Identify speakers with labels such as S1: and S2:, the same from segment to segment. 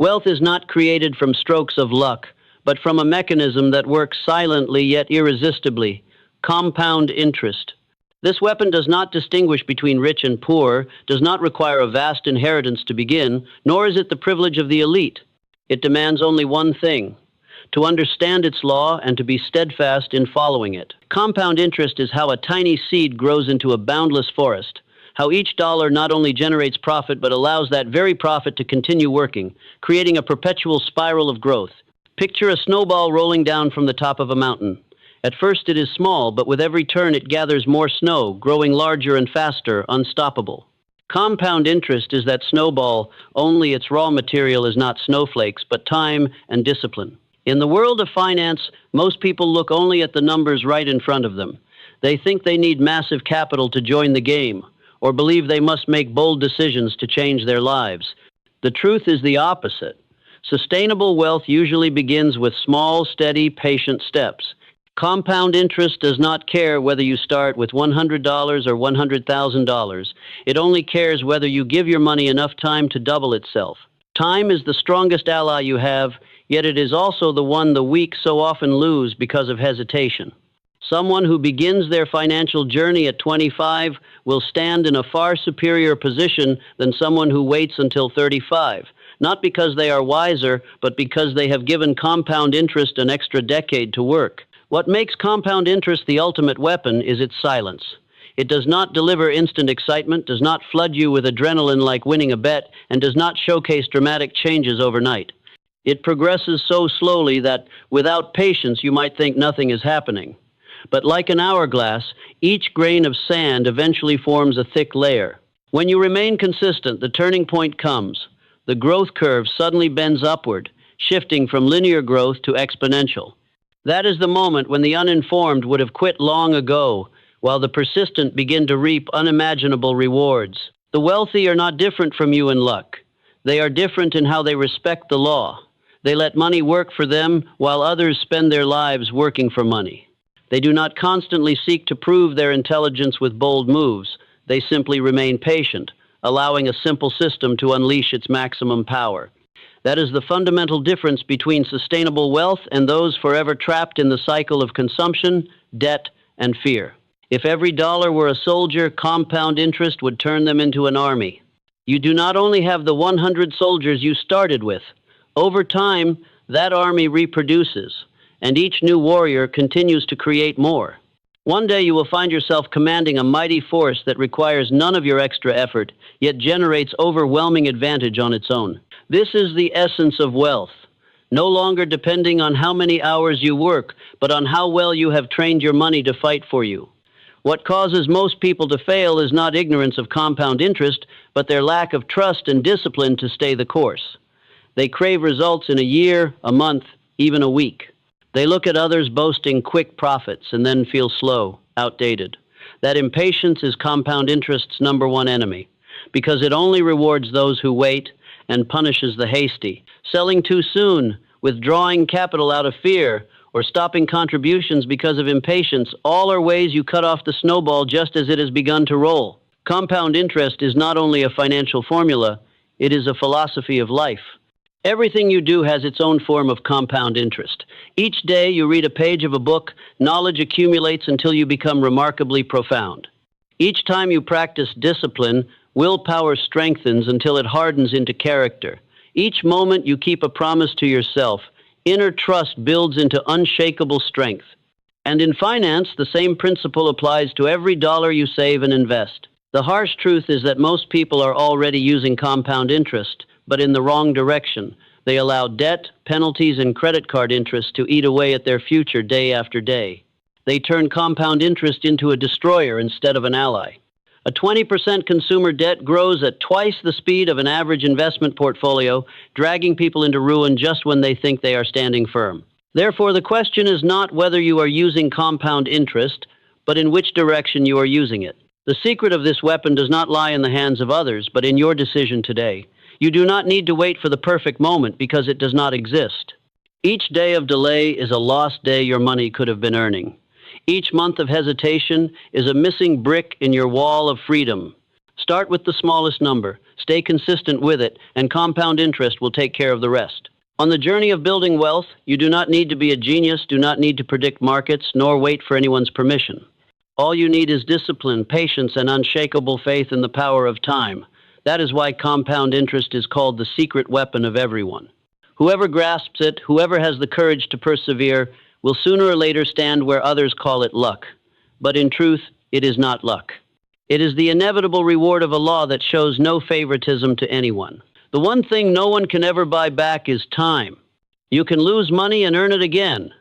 S1: Wealth is not created from strokes of luck, but from a mechanism that works silently yet irresistibly: compound interest. This weapon does not distinguish between rich and poor, does not require a vast inheritance to begin, nor is it the privilege of the elite. It demands only one thing: to understand its law and to be steadfast in following it. Compound interest is how a tiny seed grows into a boundless forest, how each dollar not only generates profit but allows that very profit to continue working, creating a perpetual spiral of growth. Picture a snowball rolling down from the top of a mountain. At first it is small, but with every turn it gathers more snow, growing larger and faster, unstoppable. Compound interest is that snowball, only its raw material is not snowflakes, but time and discipline. In the world of finance, most people look only at the numbers right in front of them. They think they need massive capital to join the game, or believe they must make bold decisions to change their lives. The truth is the opposite. Sustainable wealth usually begins with small, steady, patient steps. Compound interest does not care whether you start with $100 or $100,000. It only cares whether you give your money enough time to double itself. Time is the strongest ally you have, yet it is also the one the weak so often lose because of hesitation. Someone who begins their financial journey at 25 will stand in a far superior position than someone who waits until 35, not because they are wiser, but because they have given compound interest an extra decade to work. What makes compound interest the ultimate weapon is its silence. It does not deliver instant excitement, does not flood you with adrenaline like winning a bet, and does not showcase dramatic changes overnight. It progresses so slowly that, without patience, you might think nothing is happening. But like an hourglass, each grain of sand eventually forms a thick layer. When you remain consistent, the turning point comes. The growth curve suddenly bends upward, shifting from linear growth to exponential. That is the moment when the uninformed would have quit long ago, while the persistent begin to reap unimaginable rewards. The wealthy are not different from you in luck. They are different in how they respect the law. They let money work for them, while others spend their lives working for money. They do not constantly seek to prove their intelligence with bold moves. They simply remain patient, allowing a simple system to unleash its maximum power. That is the fundamental difference between sustainable wealth and those forever trapped in the cycle of consumption, debt, and fear. If every dollar were a soldier, compound interest would turn them into an army. You do not only have the 100 soldiers you started with. Over time, that army reproduces, and each new warrior continues to create more. One day you will find yourself commanding a mighty force that requires none of your extra effort, yet generates overwhelming advantage on its own. This is the essence of wealth, no longer depending on how many hours you work, but on how well you have trained your money to fight for you. What causes most people to fail is not ignorance of compound interest, but their lack of trust and discipline to stay the course. They crave results in a year, a month, even a week. They look at others boasting quick profits and then feel slow, outdated. That impatience is compound interest's number one enemy, because it only rewards those who wait and punishes the hasty. Selling too soon, withdrawing capital out of fear, or stopping contributions because of impatience, all are ways you cut off the snowball just as it has begun to roll. Compound interest is not only a financial formula, it is a philosophy of life. Everything you do has its own form of compound interest. Each day you read a page of a book, knowledge accumulates until you become remarkably profound. Each time you practice discipline, willpower strengthens until it hardens into character. Each moment you keep a promise to yourself, inner trust builds into unshakable strength. And in finance, the same principle applies to every dollar you save and invest. The harsh truth is that most people are already using compound interest, but in the wrong direction. They allow debt, penalties, and credit card interest to eat away at their future day after day. They turn compound interest into a destroyer instead of an ally. A 20% consumer debt grows at twice the speed of an average investment portfolio, dragging people into ruin just when they think they are standing firm. Therefore, the question is not whether you are using compound interest, but in which direction you are using it. The secret of this weapon does not lie in the hands of others, but in your decision today. You do not need to wait for the perfect moment because it does not exist. Each day of delay is a lost day your money could have been earning. Each month of hesitation is a missing brick in your wall of freedom. Start with the smallest number. Stay consistent with it, and compound interest will take care of the rest. On the journey of building wealth, you do not need to be a genius, do not need to predict markets, nor wait for anyone's permission. All you need is discipline, patience, and unshakable faith in the power of time. That is why compound interest is called the secret weapon of everyone. Whoever grasps it, whoever has the courage to persevere, will sooner or later stand where others call it luck. But in truth, it is not luck. It is the inevitable reward of a law that shows no favoritism to anyone. The one thing no one can ever buy back is time. You can lose money and earn it again.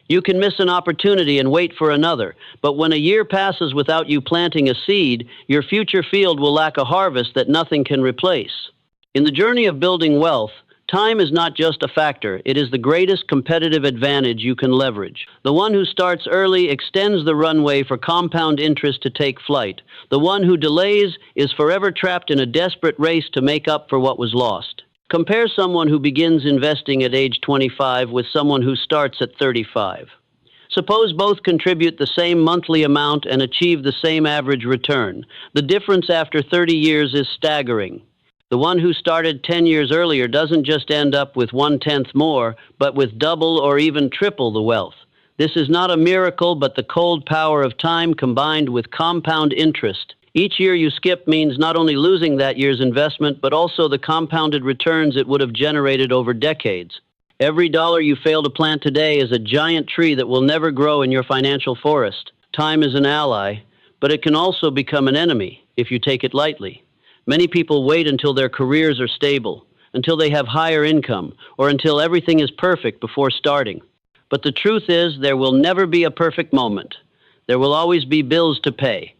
S1: You can miss an opportunity and wait for another. But when a year passes without you planting a seed, your future field will lack a harvest that nothing can replace. In the journey of building wealth, time is not just a factor, it is the greatest competitive advantage you can leverage. The one who starts early extends the runway for compound interest to take flight. The one who delays is forever trapped in a desperate race to make up for what was lost. Compare someone who begins investing at age 25 with someone who starts at 35. Suppose both contribute the same monthly amount and achieve the same average return. The difference after 30 years is staggering. The one who started 10 years earlier doesn't just end up with 1/10 more, but with double or even triple the wealth. This is not a miracle, but the cold power of time combined with compound interest. Each year you skip means not only losing that year's investment, but also the compounded returns it would have generated over decades. Every dollar you fail to plant today is a giant tree that will never grow in your financial forest. Time is an ally, but it can also become an enemy if you take it lightly. Many people wait until their careers are stable, until they have higher income, or until everything is perfect before starting. But the truth is, there will never be a perfect moment. There will always be bills to pay,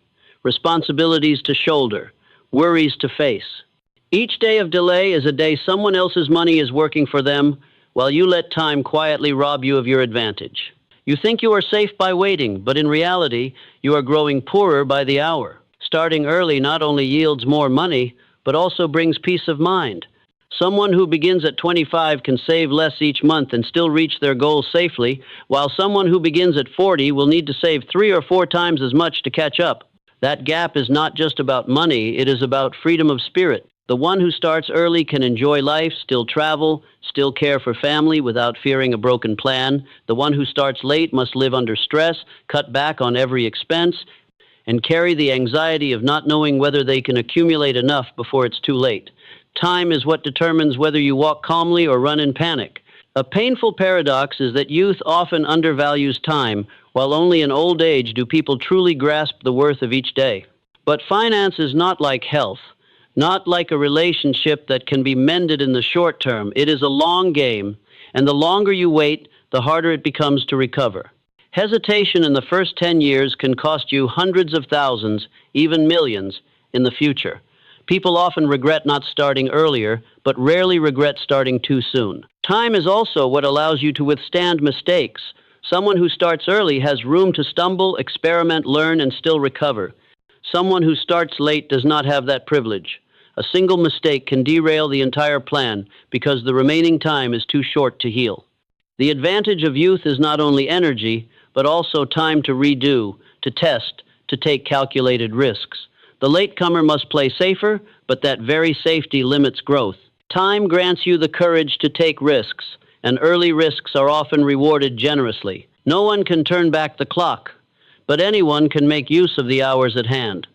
S1: responsibilities to shoulder, worries to face. Each day of delay is a day someone else's money is working for them, while you let time quietly rob you of your advantage. You think you are safe by waiting, but in reality, you are growing poorer by the hour. Starting early not only yields more money, but also brings peace of mind. Someone who begins at 25 can save less each month and still reach their goals safely, while someone who begins at 40 will need to save 3 or 4 times as much to catch up. That gap is not just about money, it is about freedom of spirit. The one who starts early can enjoy life, still travel, still care for family without fearing a broken plan. The one who starts late must live under stress, cut back on every expense, and carry the anxiety of not knowing whether they can accumulate enough before it's too late. Time is what determines whether you walk calmly or run in panic. A painful paradox is that youth often undervalues time, while only in old age do people truly grasp the worth of each day. But finance is not like health, not like a relationship that can be mended in the short term. It is a long game, and the longer you wait, the harder it becomes to recover. Hesitation in the first 10 years can cost you hundreds of thousands, even millions, in the future. People often regret not starting earlier, but rarely regret starting too soon. Time is also what allows you to withstand mistakes. Someone who starts early has room to stumble, experiment, learn, and still recover. Someone who starts late does not have that privilege. A single mistake can derail the entire plan because the remaining time is too short to heal. The advantage of youth is not only energy, but also time to redo, to test, to take calculated risks. The latecomer must play safer, but that very safety limits growth. Time grants you the courage to take risks, and early risks are often rewarded generously. No one can turn back the clock, but anyone can make use of the hours at hand.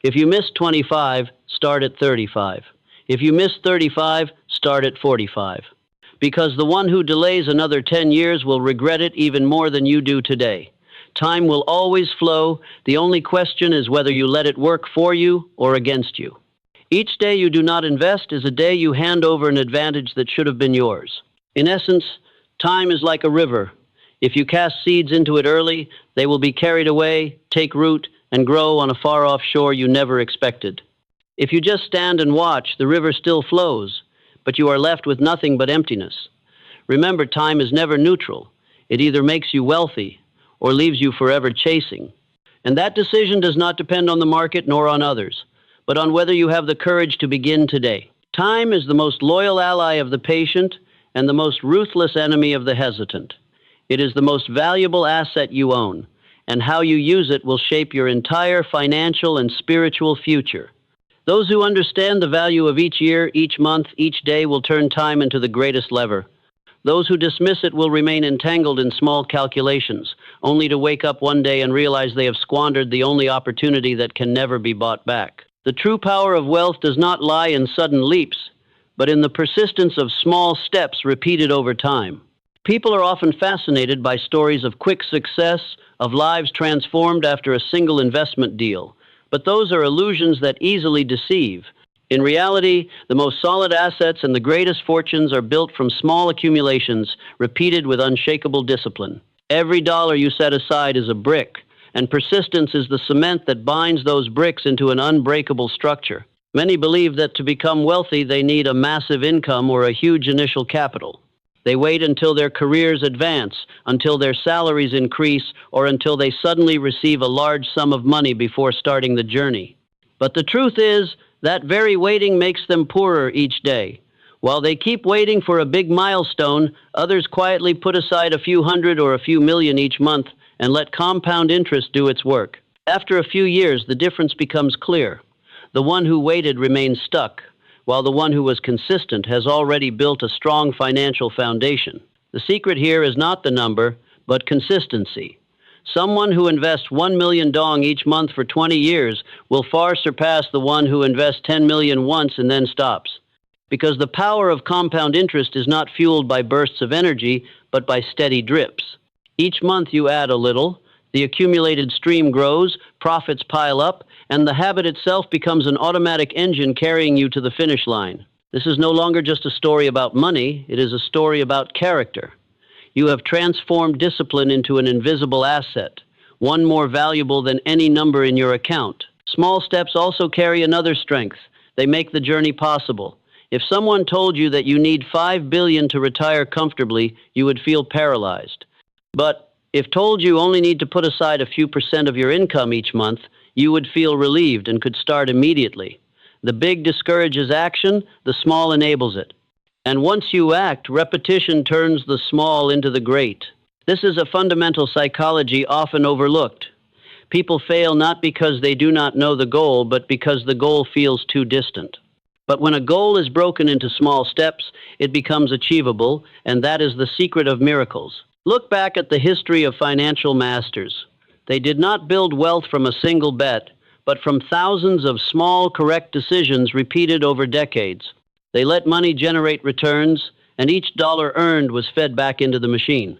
S1: If you miss 25, start at 35. If you miss 35, start at 45. Because the one who delays another 10 years will regret it even more than you do today. Time will always flow. The only question is whether you let it work for you or against you. Each day you do not invest is a day you hand over an advantage that should have been yours. In essence, time is like a river. If you cast seeds into it early, they will be carried away, take root, and grow on a far-off shore you never expected. If you just stand and watch, the river still flows, but you are left with nothing but emptiness. Remember, time is never neutral. It either makes you wealthy or leaves you forever chasing. And that decision does not depend on the market nor on others, but on whether you have the courage to begin today. Time is the most loyal ally of the patient and the most ruthless enemy of the hesitant. It is the most valuable asset you own, and how you use it will shape your entire financial and spiritual future. Those who understand the value of each year, each month, each day will turn time into the greatest lever. Those who dismiss it will remain entangled in small calculations, only to wake up one day and realize they have squandered the only opportunity that can never be bought back. The true power of wealth does not lie in sudden leaps, but in the persistence of small steps repeated over time. People are often fascinated by stories of quick success, of lives transformed after a single investment deal, but those are illusions that easily deceive. In reality, the most solid assets and the greatest fortunes are built from small accumulations, repeated with unshakable discipline. Every dollar you set aside is a brick, and persistence is the cement that binds those bricks into an unbreakable structure. Many believe that to become wealthy, they need a massive income or a huge initial capital. They wait until their careers advance, until their salaries increase, or until they suddenly receive a large sum of money before starting the journey. But the truth is, that very waiting makes them poorer each day. While they keep waiting for a big milestone, others quietly put aside a few hundred or a few million each month and let compound interest do its work. After a few years, the difference becomes clear. The one who waited remains stuck, while the one who was consistent has already built a strong financial foundation. The secret here is not the number, but consistency. Someone who invests 1 million dong each month for 20 years will far surpass the one who invests 10 million once and then stops. Because the power of compound interest is not fueled by bursts of energy, but by steady drips. Each month you add a little, the accumulated stream grows, profits pile up, and the habit itself becomes an automatic engine carrying you to the finish line. This is no longer just a story about money, it is a story about character. You have transformed discipline into an invisible asset, one more valuable than any number in your account. Small steps also carry another strength. They make the journey possible. If someone told you that you need 5 billion to retire comfortably, you would feel paralyzed. But if told you only need to put aside a few percent of your income each month, you would feel relieved and could start immediately. The big discourages action, the small enables it. And once you act, repetition turns the small into the great. This is a fundamental psychology often overlooked. People fail not because they do not know the goal, but because the goal feels too distant. But when a goal is broken into small steps, it becomes achievable, and that is the secret of miracles. Look back at the history of financial masters. They did not build wealth from a single bet, but from thousands of small, correct decisions repeated over decades. They let money generate returns, and each dollar earned was fed back into the machine.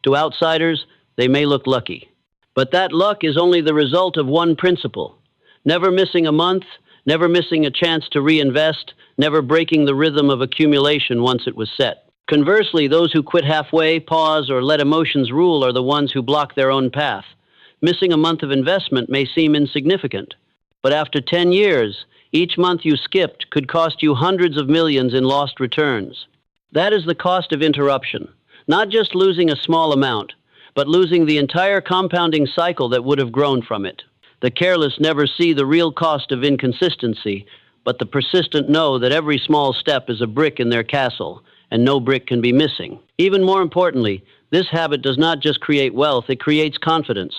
S1: To outsiders, they may look lucky. But that luck is only the result of one principle: never missing a month, never missing a chance to reinvest, never breaking the rhythm of accumulation once it was set. Conversely, those who quit halfway, pause, or let emotions rule are the ones who block their own path. Missing a month of investment may seem insignificant, but after 10 years, each month you skipped could cost you hundreds of millions in lost returns. That is the cost of interruption, not just losing a small amount, but losing the entire compounding cycle that would have grown from it. The careless never see the real cost of inconsistency, but the persistent know that every small step is a brick in their castle, and no brick can be missing. Even more importantly, this habit does not just create wealth, it creates confidence.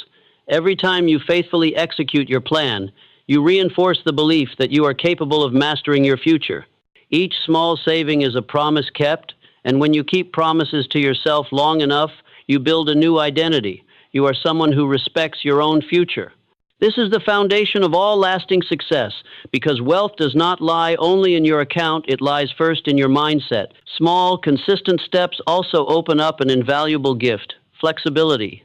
S1: Every time you faithfully execute your plan, you reinforce the belief that you are capable of mastering your future. Each small saving is a promise kept, and when you keep promises to yourself long enough, you build a new identity. You are someone who respects your own future. This is the foundation of all lasting success, because wealth does not lie only in your account, it lies first in your mindset. Small, consistent steps also open up an invaluable gift: flexibility.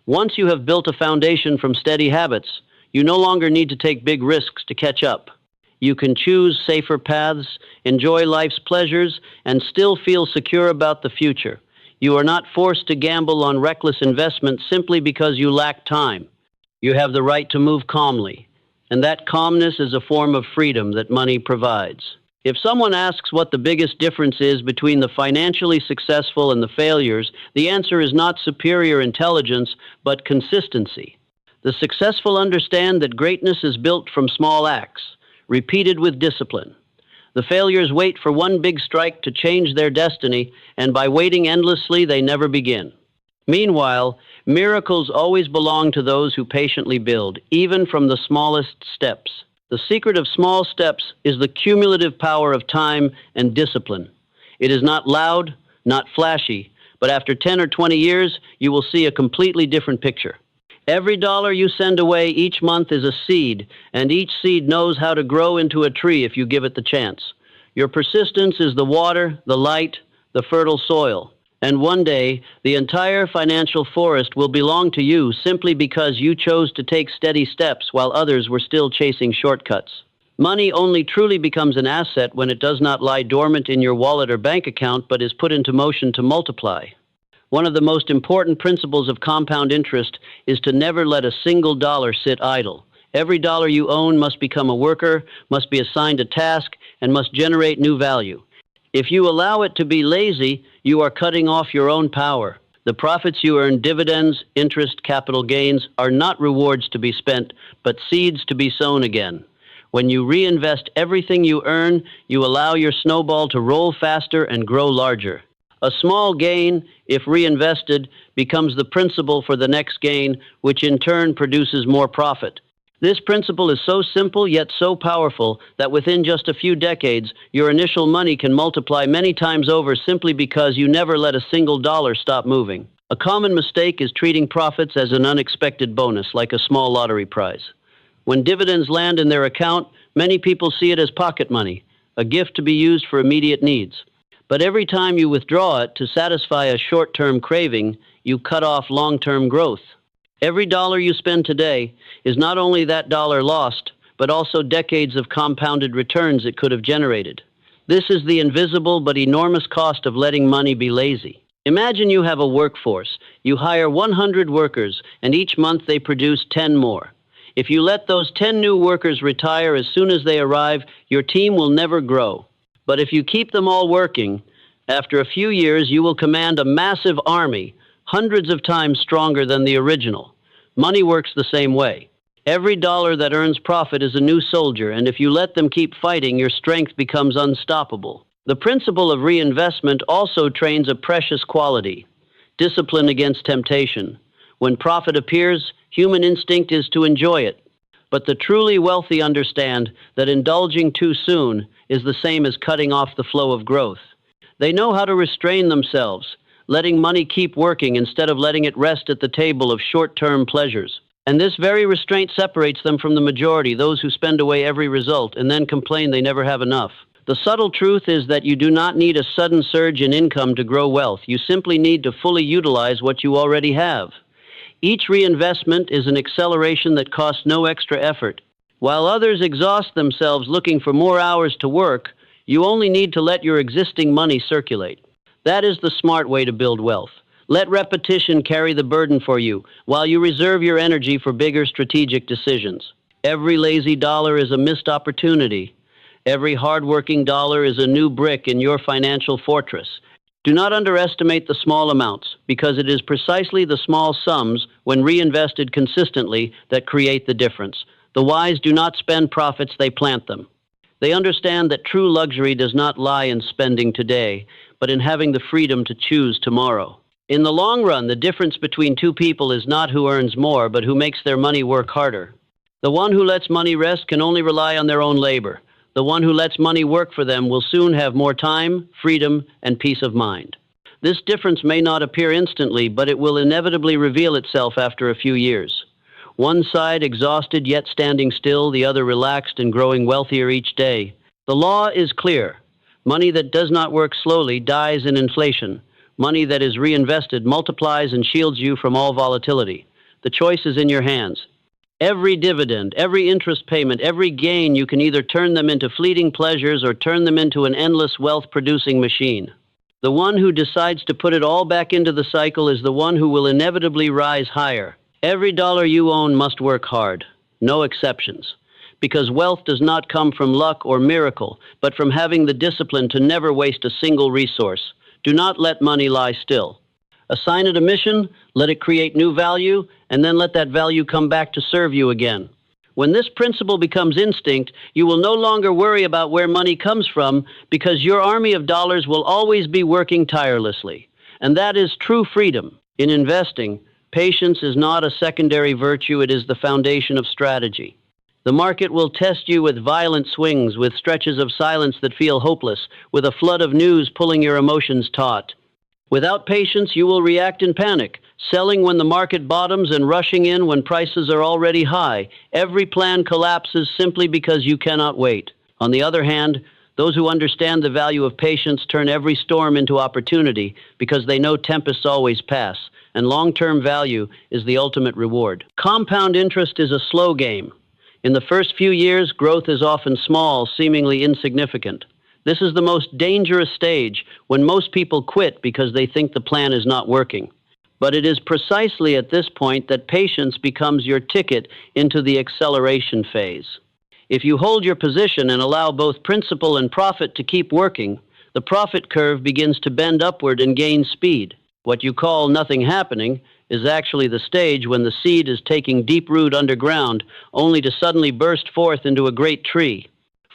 S1: Once you have built a foundation from steady habits, you no longer need to take big risks to catch up. You can choose safer paths, enjoy life's pleasures, and still feel secure about the future. You are not forced to gamble on reckless investments simply because you lack time. You have the right to move calmly, and that calmness is a form of freedom that money provides. If someone asks what the biggest difference is between the financially successful and the failures, the answer is not superior intelligence, but consistency. The successful understand that greatness is built from small acts, repeated with discipline. The failures wait for one big strike to change their destiny, and by waiting endlessly, they never begin. Meanwhile, miracles always belong to those who patiently build, even from the smallest steps. The secret of small steps is the cumulative power of time and discipline. It is not loud, not flashy, but after 10 or 20 years, you will see a completely different picture. Every dollar you send away each month is a seed, and each seed knows how to grow into a tree if you give it the chance. Your persistence is the water, the light, the fertile soil. And one day, the entire financial forest will belong to you simply because you chose to take steady steps while others were still chasing shortcuts. Money only truly becomes an asset when it does not lie dormant in your wallet or bank account, but is put into motion to multiply. One of the most important principles of compound interest is to never let a single dollar sit idle. Every dollar you own must become a worker, must be assigned a task, and must generate new value. If you allow it to be lazy, you are cutting off your own power. The profits you earn, dividends, interest, capital gains, are not rewards to be spent, but seeds to be sown again. When you reinvest everything you earn, you allow your snowball to roll faster and grow larger. A small gain, if reinvested, becomes the principal for the next gain, which in turn produces more profit. This principle is so simple yet so powerful that within just a few decades, your initial money can multiply many times over simply because you never let a single dollar stop moving. A common mistake is treating profits as an unexpected bonus, like a small lottery prize. When dividends land in their account, many people see it as pocket money, a gift to be used for immediate needs. But every time you withdraw it to satisfy a short-term craving, you cut off long-term growth. Every dollar you spend today is not only that dollar lost, but also decades of compounded returns it could have generated. This is the invisible but enormous cost of letting money be lazy. Imagine you have a workforce. You hire 100 workers, and each month they produce 10 more. If you let those 10 new workers retire as soon as they arrive, your team will never grow. But if you keep them all working, after a few years you will command a massive army, hundreds of times stronger than the original. Money works the same way. Every dollar that earns profit is a new soldier, and if you let them keep fighting, your strength becomes unstoppable. The principle of reinvestment also trains a precious quality: discipline against temptation. When profit appears, human instinct is to enjoy it. But the truly wealthy understand that indulging too soon is the same as cutting off the flow of growth. They know how to restrain themselves, letting money keep working instead of letting it rest at the table of short-term pleasures. And this very restraint separates them from the majority, those who spend away every result and then complain they never have enough. The subtle truth is that you do not need a sudden surge in income to grow wealth. You simply need to fully utilize what you already have. Each reinvestment is an acceleration that costs no extra effort. While others exhaust themselves looking for more hours to work, you only need to let your existing money circulate. That is the smart way to build wealth. Let repetition carry the burden for you, while you reserve your energy for bigger strategic decisions. Every lazy dollar is a missed opportunity. Every hardworking dollar is a new brick in your financial fortress. Do not underestimate the small amounts, because it is precisely the small sums, when reinvested consistently, that create the difference. The wise do not spend profits, they plant them. They understand that true luxury does not lie in spending today, but in having the freedom to choose tomorrow. In the long run, the difference between two people is not who earns more, but who makes their money work harder. The one who lets money rest can only rely on their own labor. The one who lets money work for them will soon have more time, freedom, and peace of mind. This difference may not appear instantly, but it will inevitably reveal itself after a few years. One side exhausted yet standing still, the other relaxed and growing wealthier each day. The law is clear. Money that does not work slowly dies in inflation. Money that is reinvested multiplies and shields you from all volatility. The choice is in your hands. Every dividend, every interest payment, every gain, you can either turn them into fleeting pleasures or turn them into an endless wealth-producing machine. The one who decides to put it all back into the cycle is the one who will inevitably rise higher. Every dollar you own must work hard. No exceptions. Because wealth does not come from luck or miracle, but from having the discipline to never waste a single resource. Do not let money lie still. Assign it a mission, let it create new value, and then let that value come back to serve you again. When this principle becomes instinct, you will no longer worry about where money comes from, because your army of dollars will always be working tirelessly. And that is true freedom. In investing, patience is not a secondary virtue, it is the foundation of strategy. The market will test you with violent swings, with stretches of silence that feel hopeless, with a flood of news pulling your emotions taut. Without patience, you will react in panic, selling when the market bottoms and rushing in when prices are already high. Every plan collapses simply because you cannot wait. On the other hand, those who understand the value of patience turn every storm into opportunity because they know tempests always pass, and long-term value is the ultimate reward. Compound interest is a slow game. In the first few years, growth is often small, seemingly insignificant. This is the most dangerous stage, when most people quit because they think the plan is not working. But it is precisely at this point that patience becomes your ticket into the acceleration phase. If you hold your position and allow both principal and profit to keep working, the profit curve begins to bend upward and gain speed. What you call nothing happening is actually the stage when the seed is taking deep root underground, only to suddenly burst forth into a great tree.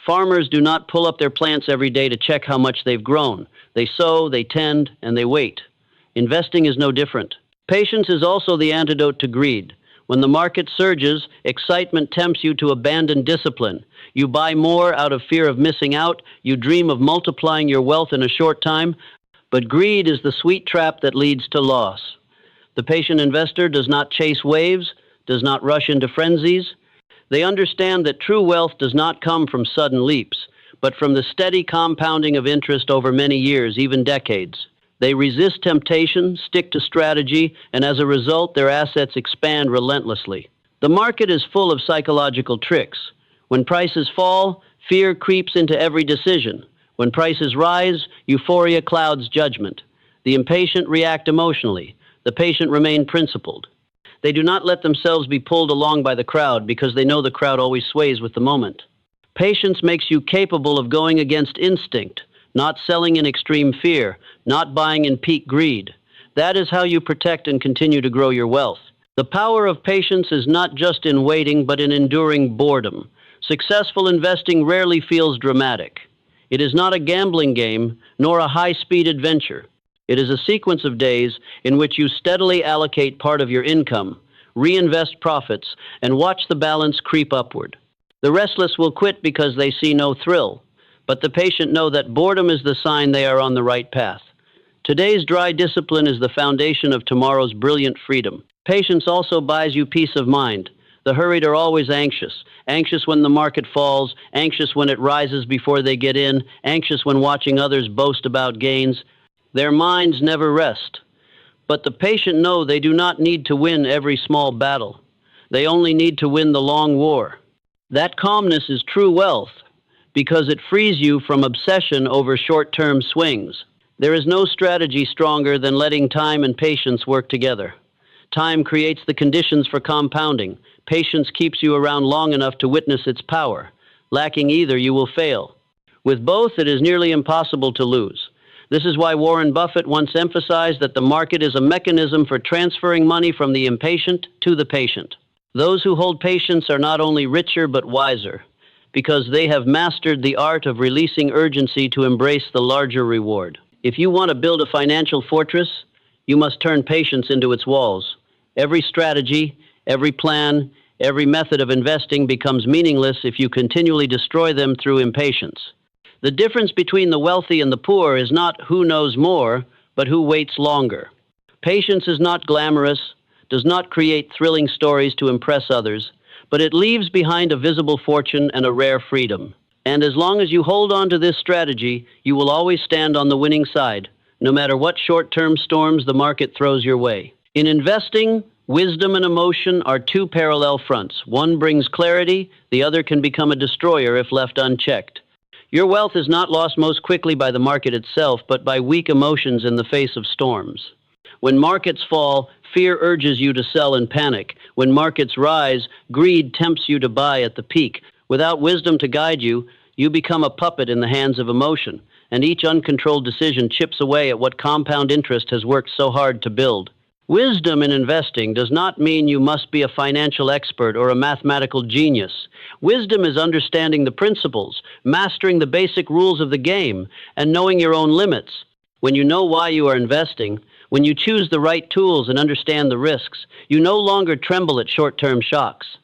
S1: Farmers do not pull up their plants every day to check how much they've grown. They sow, they tend, and they wait. Investing is no different. Patience is also the antidote to greed. When the market surges, excitement tempts you to abandon discipline. You buy more out of fear of missing out. You dream of multiplying your wealth in a short time. But greed is the sweet trap that leads to loss. The patient investor does not chase waves, does not rush into frenzies. They understand that true wealth does not come from sudden leaps, but from the steady compounding of interest over many years, even decades. They resist temptation, stick to strategy, and as a result, their assets expand relentlessly. The market is full of psychological tricks. When prices fall, fear creeps into every decision. When prices rise, euphoria clouds judgment. The impatient react emotionally. The patient remain principled. They do not let themselves be pulled along by the crowd because they know the crowd always sways with the moment. Patience makes you capable of going against instinct, not selling in extreme fear, not buying in peak greed. That is how you protect and continue to grow your wealth. The power of patience is not just in waiting, but in enduring boredom. Successful investing rarely feels dramatic. It is not a gambling game, nor a high-speed adventure. It is a sequence of days in which you steadily allocate part of your income, reinvest profits, and watch the balance creep upward. The restless will quit because they see no thrill, but the patient know that boredom is the sign they are on the right path. Today's dry discipline is the foundation of tomorrow's brilliant freedom. Patience also buys you peace of mind. The hurried are always anxious. Anxious when the market falls, anxious when it rises before they get in, anxious when watching others boast about gains. Their minds never rest. But the patient know they do not need to win every small battle. They only need to win the long war. That calmness is true wealth because it frees you from obsession over short-term swings. There is no strategy stronger than letting time and patience work together. Time creates the conditions for compounding. Patience keeps you around long enough to witness its power. Lacking either, you will fail. With both, it is nearly impossible to lose. This is why Warren Buffett once emphasized that the market is a mechanism for transferring money from the impatient to the patient. Those who hold patience are not only richer but wiser, because they have mastered the art of releasing urgency to embrace the larger reward. If you want to build a financial fortress, you must turn patience into its walls. Every strategy, every plan, every method of investing becomes meaningless if you continually destroy them through impatience. The difference between the wealthy and the poor is not who knows more, but who waits longer. Patience is not glamorous, does not create thrilling stories to impress others, but it leaves behind a visible fortune and a rare freedom. And as long as you hold on to this strategy, you will always stand on the winning side, no matter what short-term storms the market throws your way. In investing, wisdom and emotion are two parallel fronts. One brings clarity, the other can become a destroyer if left unchecked. Your wealth is not lost most quickly by the market itself, but by weak emotions in the face of storms. When markets fall, fear urges you to sell in panic. When markets rise, greed tempts you to buy at the peak. Without wisdom to guide you, you become a puppet in the hands of emotion, and each uncontrolled decision chips away at what compound interest has worked so hard to build. Wisdom in investing does not mean you must be a financial expert or a mathematical genius. Wisdom is understanding the principles, mastering the basic rules of the game, and knowing your own limits. When you know why you are investing, when you choose the right tools and understand the risks, you no longer tremble at short-term shocks.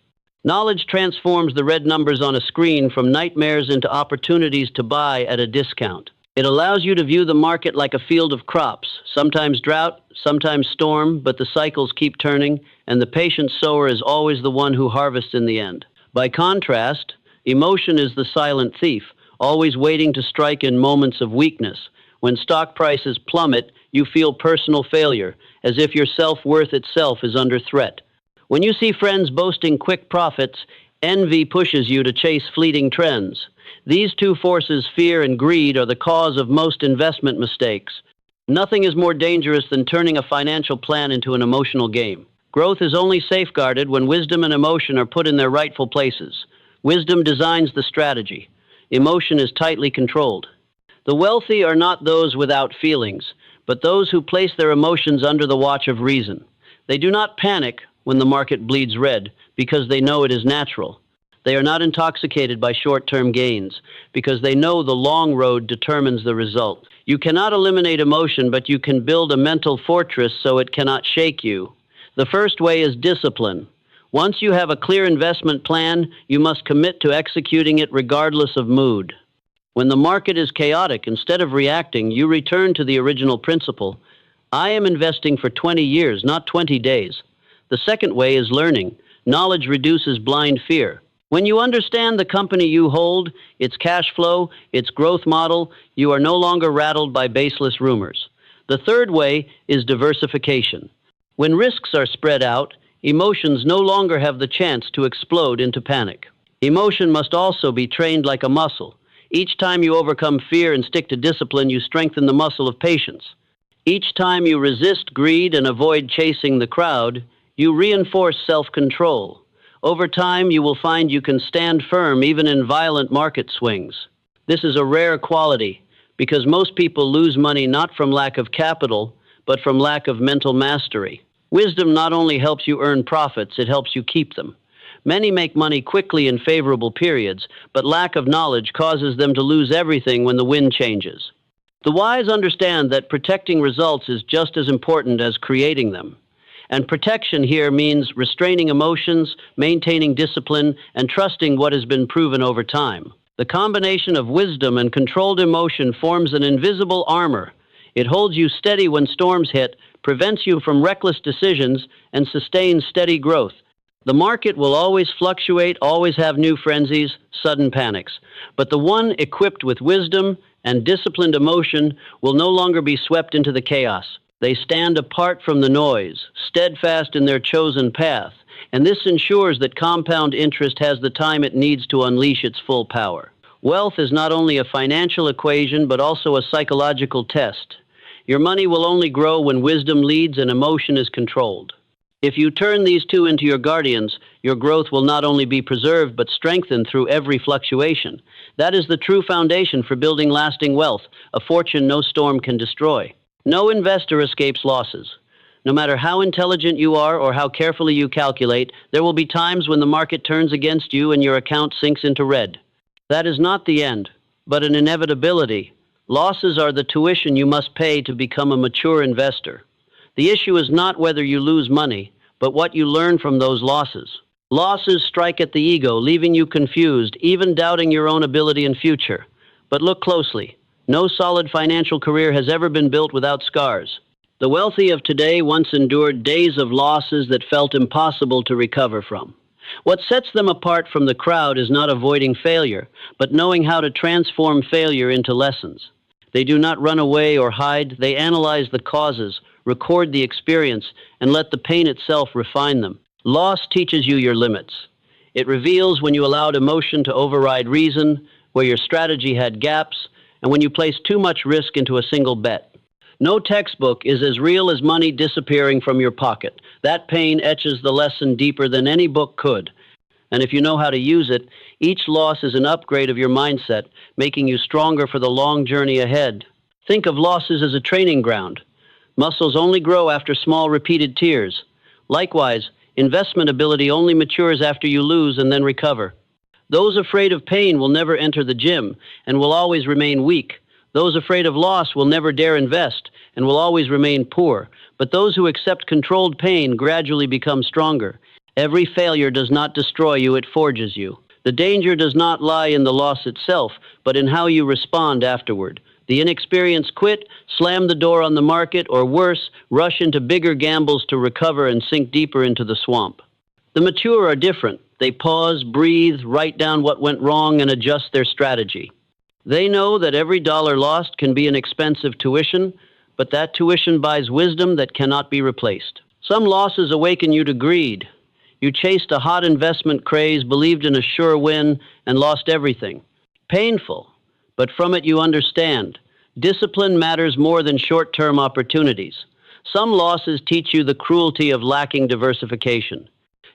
S1: Knowledge transforms the red numbers on a screen from nightmares into opportunities to buy at a discount. It allows you to view the market like a field of crops, sometimes drought, sometimes storm, but the cycles keep turning, and the patient sower is always the one who harvests in the end. By contrast, emotion is the silent thief, always waiting to strike in moments of weakness. When stock prices plummet, you feel personal failure, as if your self-worth itself is under threat. When you see friends boasting quick profits, envy pushes you to chase fleeting trends. These two forces, fear and greed, are the cause of most investment mistakes. Nothing is more dangerous than turning a financial plan into an emotional game. Growth is only safeguarded when wisdom and emotion are put in their rightful places. Wisdom designs the strategy. Emotion is tightly controlled. The wealthy are not those without feelings, but those who place their emotions under the watch of reason. They do not panic when the market bleeds red because they know it is natural. They are not intoxicated by short-term gains because they know the long road determines the result. You cannot eliminate emotion, but you can build a mental fortress so it cannot shake you. The first way is discipline. Once you have a clear investment plan, you must commit to executing it regardless of mood. When the market is chaotic, instead of reacting, you return to the original principle. I am investing for 20 years, not 20 days. The second way is learning. Knowledge reduces blind fear. When you understand the company you hold, its cash flow, its growth model, you are no longer rattled by baseless rumors. The third way is diversification. When risks are spread out, emotions no longer have the chance to explode into panic. Emotion must also be trained like a muscle. Each time you overcome fear and stick to discipline, you strengthen the muscle of patience. Each time you resist greed and avoid chasing the crowd, you reinforce self-control. Over time, you will find you can stand firm even in violent market swings. This is a rare quality because most people lose money not from lack of capital, but from lack of mental mastery. Wisdom not only helps you earn profits, it helps you keep them. Many make money quickly in favorable periods, but lack of knowledge causes them to lose everything when the wind changes. The wise understand that protecting results is just as important as creating them. And protection here means restraining emotions, maintaining discipline, and trusting what has been proven over time. The combination of wisdom and controlled emotion forms an invisible armor. It holds you steady when storms hit, prevents you from reckless decisions, and sustains steady growth. The market will always fluctuate, always have new frenzies, sudden panics. But the one equipped with wisdom and disciplined emotion will no longer be swept into the chaos. They stand apart from the noise, steadfast in their chosen path, and this ensures that compound interest has the time it needs to unleash its full power. Wealth is not only a financial equation, but also a psychological test. Your money will only grow when wisdom leads and emotion is controlled. If you turn these two into your guardians, your growth will not only be preserved, but strengthened through every fluctuation. That is the true foundation for building lasting wealth, a fortune no storm can destroy. No investor escapes losses. No matter how intelligent you are or how carefully you calculate, there will be times when the market turns against you and your account sinks into red. That is not the end, but an inevitability. Losses are the tuition you must pay to become a mature investor. The issue is not whether you lose money, but what you learn from those losses. Losses strike at the ego, leaving you confused, even doubting your own ability and future. But look closely. No solid financial career has ever been built without scars. The wealthy of today once endured days of losses that felt impossible to recover from. What sets them apart from the crowd is not avoiding failure, but knowing how to transform failure into lessons. They do not run away or hide. They analyze the causes, record the experience, and let the pain itself refine them. Loss teaches you your limits. It reveals when you allowed emotion to override reason, where your strategy had gaps, and when you place too much risk into a single bet. No textbook is as real as money disappearing from your pocket. That pain etches the lesson deeper than any book could. And if you know how to use it, each loss is an upgrade of your mindset, making you stronger for the long journey ahead. Think of losses as a training ground. Muscles only grow after small repeated tears. Likewise, investment ability only matures after you lose and then recover. Those afraid of pain will never enter the gym and will always remain weak. Those afraid of loss will never dare invest and will always remain poor. But those who accept controlled pain gradually become stronger. Every failure does not destroy you, it forges you. The danger does not lie in the loss itself, but in how you respond afterward. The inexperienced quit, slam the door on the market, or worse, rush into bigger gambles to recover and sink deeper into the swamp. The mature are different. They pause, breathe, write down what went wrong, and adjust their strategy. They know that every dollar lost can be an expensive tuition, but that tuition buys wisdom that cannot be replaced. Some losses awaken you to greed. You chased a hot investment craze, believed in a sure win, and lost everything. Painful, but from it you understand. Discipline matters more than short-term opportunities. Some losses teach you the cruelty of lacking diversification.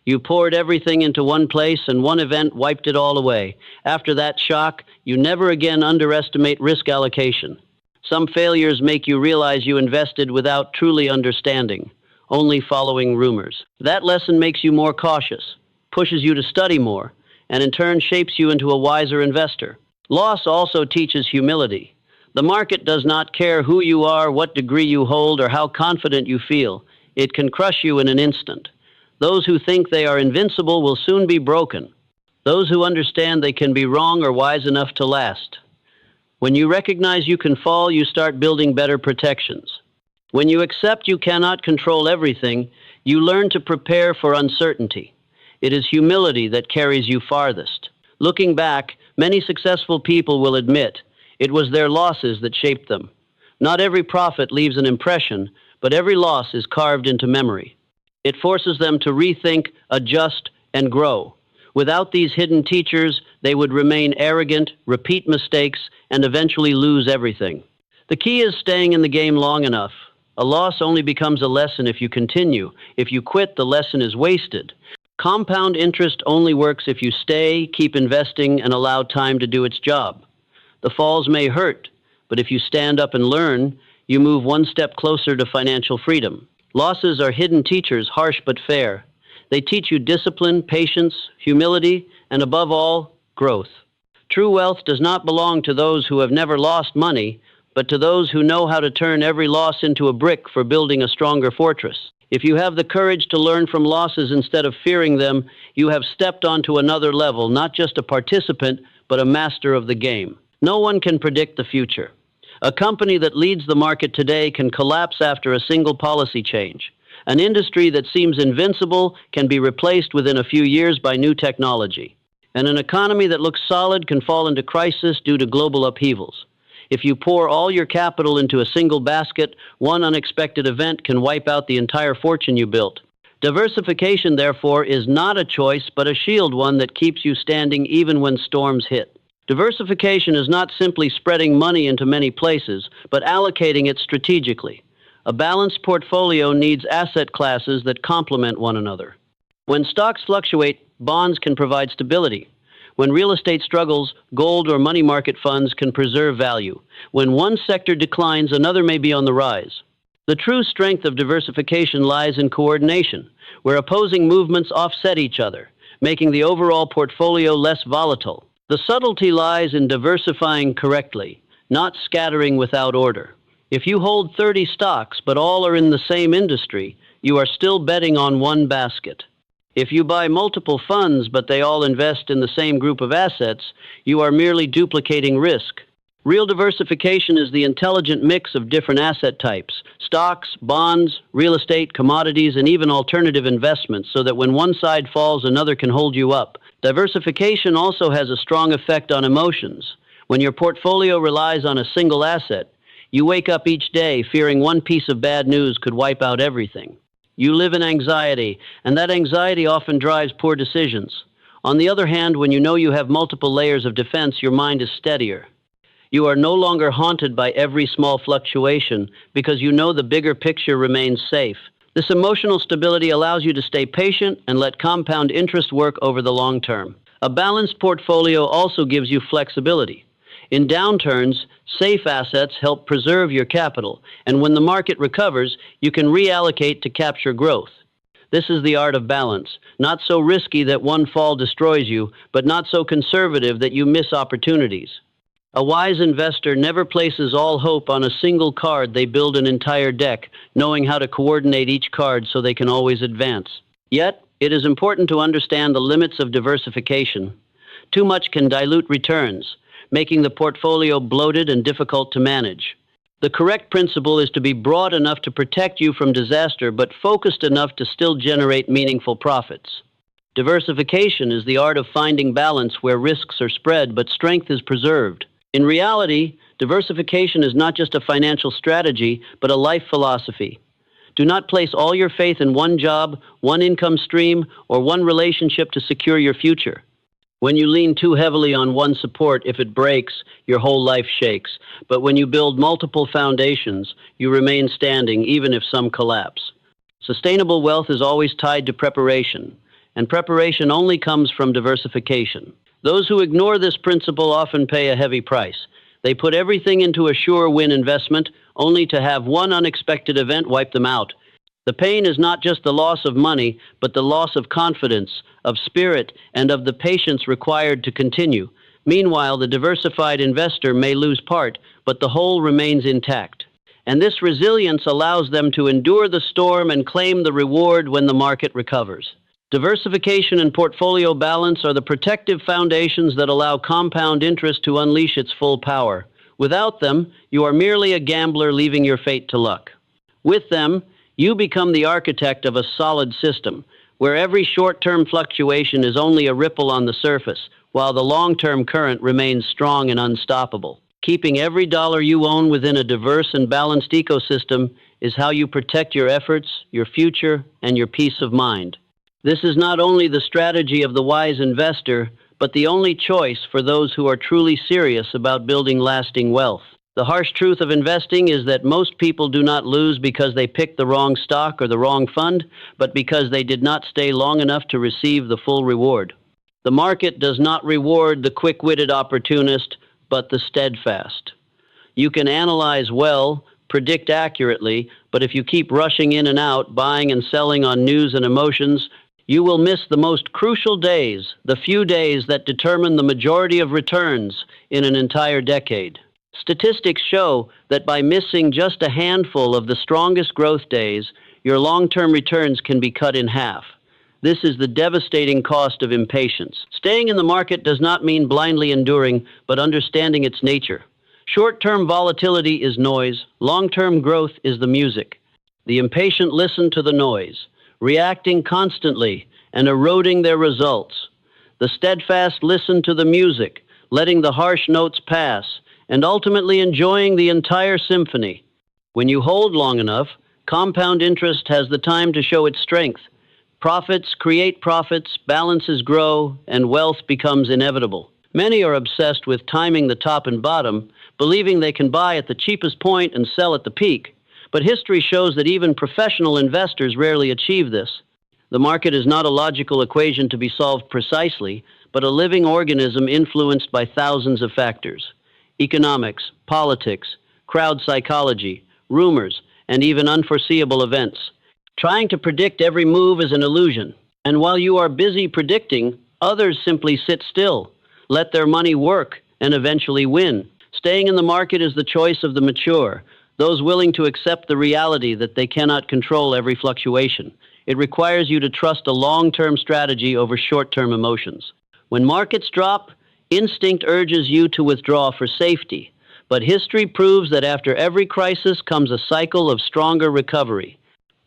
S1: You poured everything into one place and one event wiped it all away. After that shock, you never again underestimate risk allocation. Some failures make you realize you invested without truly understanding, only following rumors. That lesson makes you more cautious, pushes you to study more, and in turn shapes you into a wiser investor. Loss also teaches humility. The market does not care who you are, what degree you hold, or how confident you feel. It can crush you in an instant. Those who think they are invincible will soon be broken. Those who understand they can be wrong are wise enough to last. When you recognize you can fall, you start building better protections. When you accept you cannot control everything, you learn to prepare for uncertainty. It is humility that carries you farthest. Looking back, many successful people will admit it was their losses that shaped them. Not every profit leaves an impression, but every loss is carved into memory. It forces them to rethink, adjust, and grow. Without these hidden teachers, they would remain arrogant, repeat mistakes, and eventually lose everything. The key is staying in the game long enough. A loss only becomes a lesson if you continue. If you quit, the lesson is wasted. Compound interest only works if you stay, keep investing, and allow time to do its job. The falls may hurt, but if you stand up and learn, you move one step closer to financial freedom. Losses are hidden teachers, harsh but fair. They teach you discipline, patience, humility, and above all, growth. True wealth does not belong to those who have never lost money, but to those who know how to turn every loss into a brick for building a stronger fortress. If you have the courage to learn from losses instead of fearing them, you have stepped onto another level, not just a participant, but a master of the game. No one can predict the future. A company that leads the market today can collapse after a single policy change. An industry that seems invincible can be replaced within a few years by new technology. And an economy that looks solid can fall into crisis due to global upheavals. If you pour all your capital into a single basket, one unexpected event can wipe out the entire fortune you built. Diversification, therefore, is not a choice, but a shield, one that keeps you standing even when storms hit. Diversification is not simply spreading money into many places, but allocating it strategically. A balanced portfolio needs asset classes that complement one another. When stocks fluctuate, bonds can provide stability. When real estate struggles, gold or money market funds can preserve value. When one sector declines, another may be on the rise. The true strength of diversification lies in coordination, where opposing movements offset each other, making the overall portfolio less volatile. The subtlety lies in diversifying correctly, not scattering without order. If you hold 30 stocks, but all are in the same industry, you are still betting on one basket. If you buy multiple funds, but they all invest in the same group of assets, you are merely duplicating risk. Real diversification is the intelligent mix of different asset types, stocks, bonds, real estate, commodities, and even alternative investments, so that when one side falls, another can hold you up. Diversification also has a strong effect on emotions. When your portfolio relies on a single asset, you wake up each day fearing one piece of bad news could wipe out everything. You live in anxiety, and that anxiety often drives poor decisions. On the other hand, when you know you have multiple layers of defense, your mind is steadier. You are no longer haunted by every small fluctuation because you know the bigger picture remains safe. This emotional stability allows you to stay patient and let compound interest work over the long term. A balanced portfolio also gives you flexibility. In downturns, safe assets help preserve your capital, and when the market recovers, you can reallocate to capture growth. This is the art of balance, not so risky that one fall destroys you, but not so conservative that you miss opportunities. A wise investor never places all hope on a single card. They build an entire deck, knowing how to coordinate each card so they can always advance. Yet, It is important to understand the limits of diversification. Too much can dilute returns, making the portfolio bloated and difficult to manage. The correct principle is to be broad enough to protect you from disaster, but focused enough to still generate meaningful profits. Diversification is the art of finding balance where risks are spread but strength is preserved. In reality, diversification is not just a financial strategy, but a life philosophy. Do not place all your faith in one job, one income stream, or one relationship to secure your future. When you lean too heavily on one support, if it breaks, your whole life shakes. But when you build multiple foundations, you remain standing even if some collapse. Sustainable wealth is always tied to preparation, and preparation only comes from diversification. Those who ignore this principle often pay a heavy price. They put everything into a sure win investment, only to have one unexpected event wipe them out. The pain is not just the loss of money, but the loss of confidence, of spirit, and of the patience required to continue. Meanwhile, the diversified investor may lose part, but the whole remains intact. And this resilience allows them to endure the storm and claim the reward when the market recovers. Diversification and portfolio balance are the protective foundations that allow compound interest to unleash its full power. Without them, you are merely a gambler leaving your fate to luck. With them, you become the architect of a solid system, where every short-term fluctuation is only a ripple on the surface, while the long-term current remains strong and unstoppable. Keeping every dollar you own within a diverse and balanced ecosystem is how you protect your efforts, your future, and your peace of mind. This is not only the strategy of the wise investor, but the only choice for those who are truly serious about building lasting wealth. The harsh truth of investing is that most people do not lose because they picked the wrong stock or the wrong fund, but because they did not stay long enough to receive the full reward. The market does not reward the quick-witted opportunist, but the steadfast. You can analyze well, predict accurately, but if you keep rushing in and out, buying and selling on news and emotions, you will miss the most crucial days, the few days that determine the majority of returns in an entire decade. Statistics show that by missing just a handful of the strongest growth days, your long-term returns can be cut in half. This is the devastating cost of impatience. Staying in the market does not mean blindly enduring, but understanding its nature. Short-term volatility is noise, long-term growth is the music. The impatient listen to the noise, reacting constantly and eroding their results. The steadfast listen to the music, letting the harsh notes pass, and ultimately enjoying the entire symphony. When you hold long enough, compound interest has the time to show its strength. Profits create profits, balances grow, and wealth becomes inevitable. Many are obsessed with timing the top and bottom, believing they can buy at the cheapest point and sell at the peak. But history shows that even professional investors rarely achieve this. The market is not a logical equation to be solved precisely, but a living organism influenced by thousands of factors. Economics, politics, crowd psychology, rumors, and even unforeseeable events. Trying to predict every move is an illusion, and while you are busy predicting, others simply sit still, let their money work, and eventually win. Staying in the market is the choice of the mature, those willing to accept the reality that they cannot control every fluctuation. It requires you to trust a long-term strategy over short-term emotions. When markets drop, instinct urges you to withdraw for safety, but history proves that after every crisis comes a cycle of stronger recovery.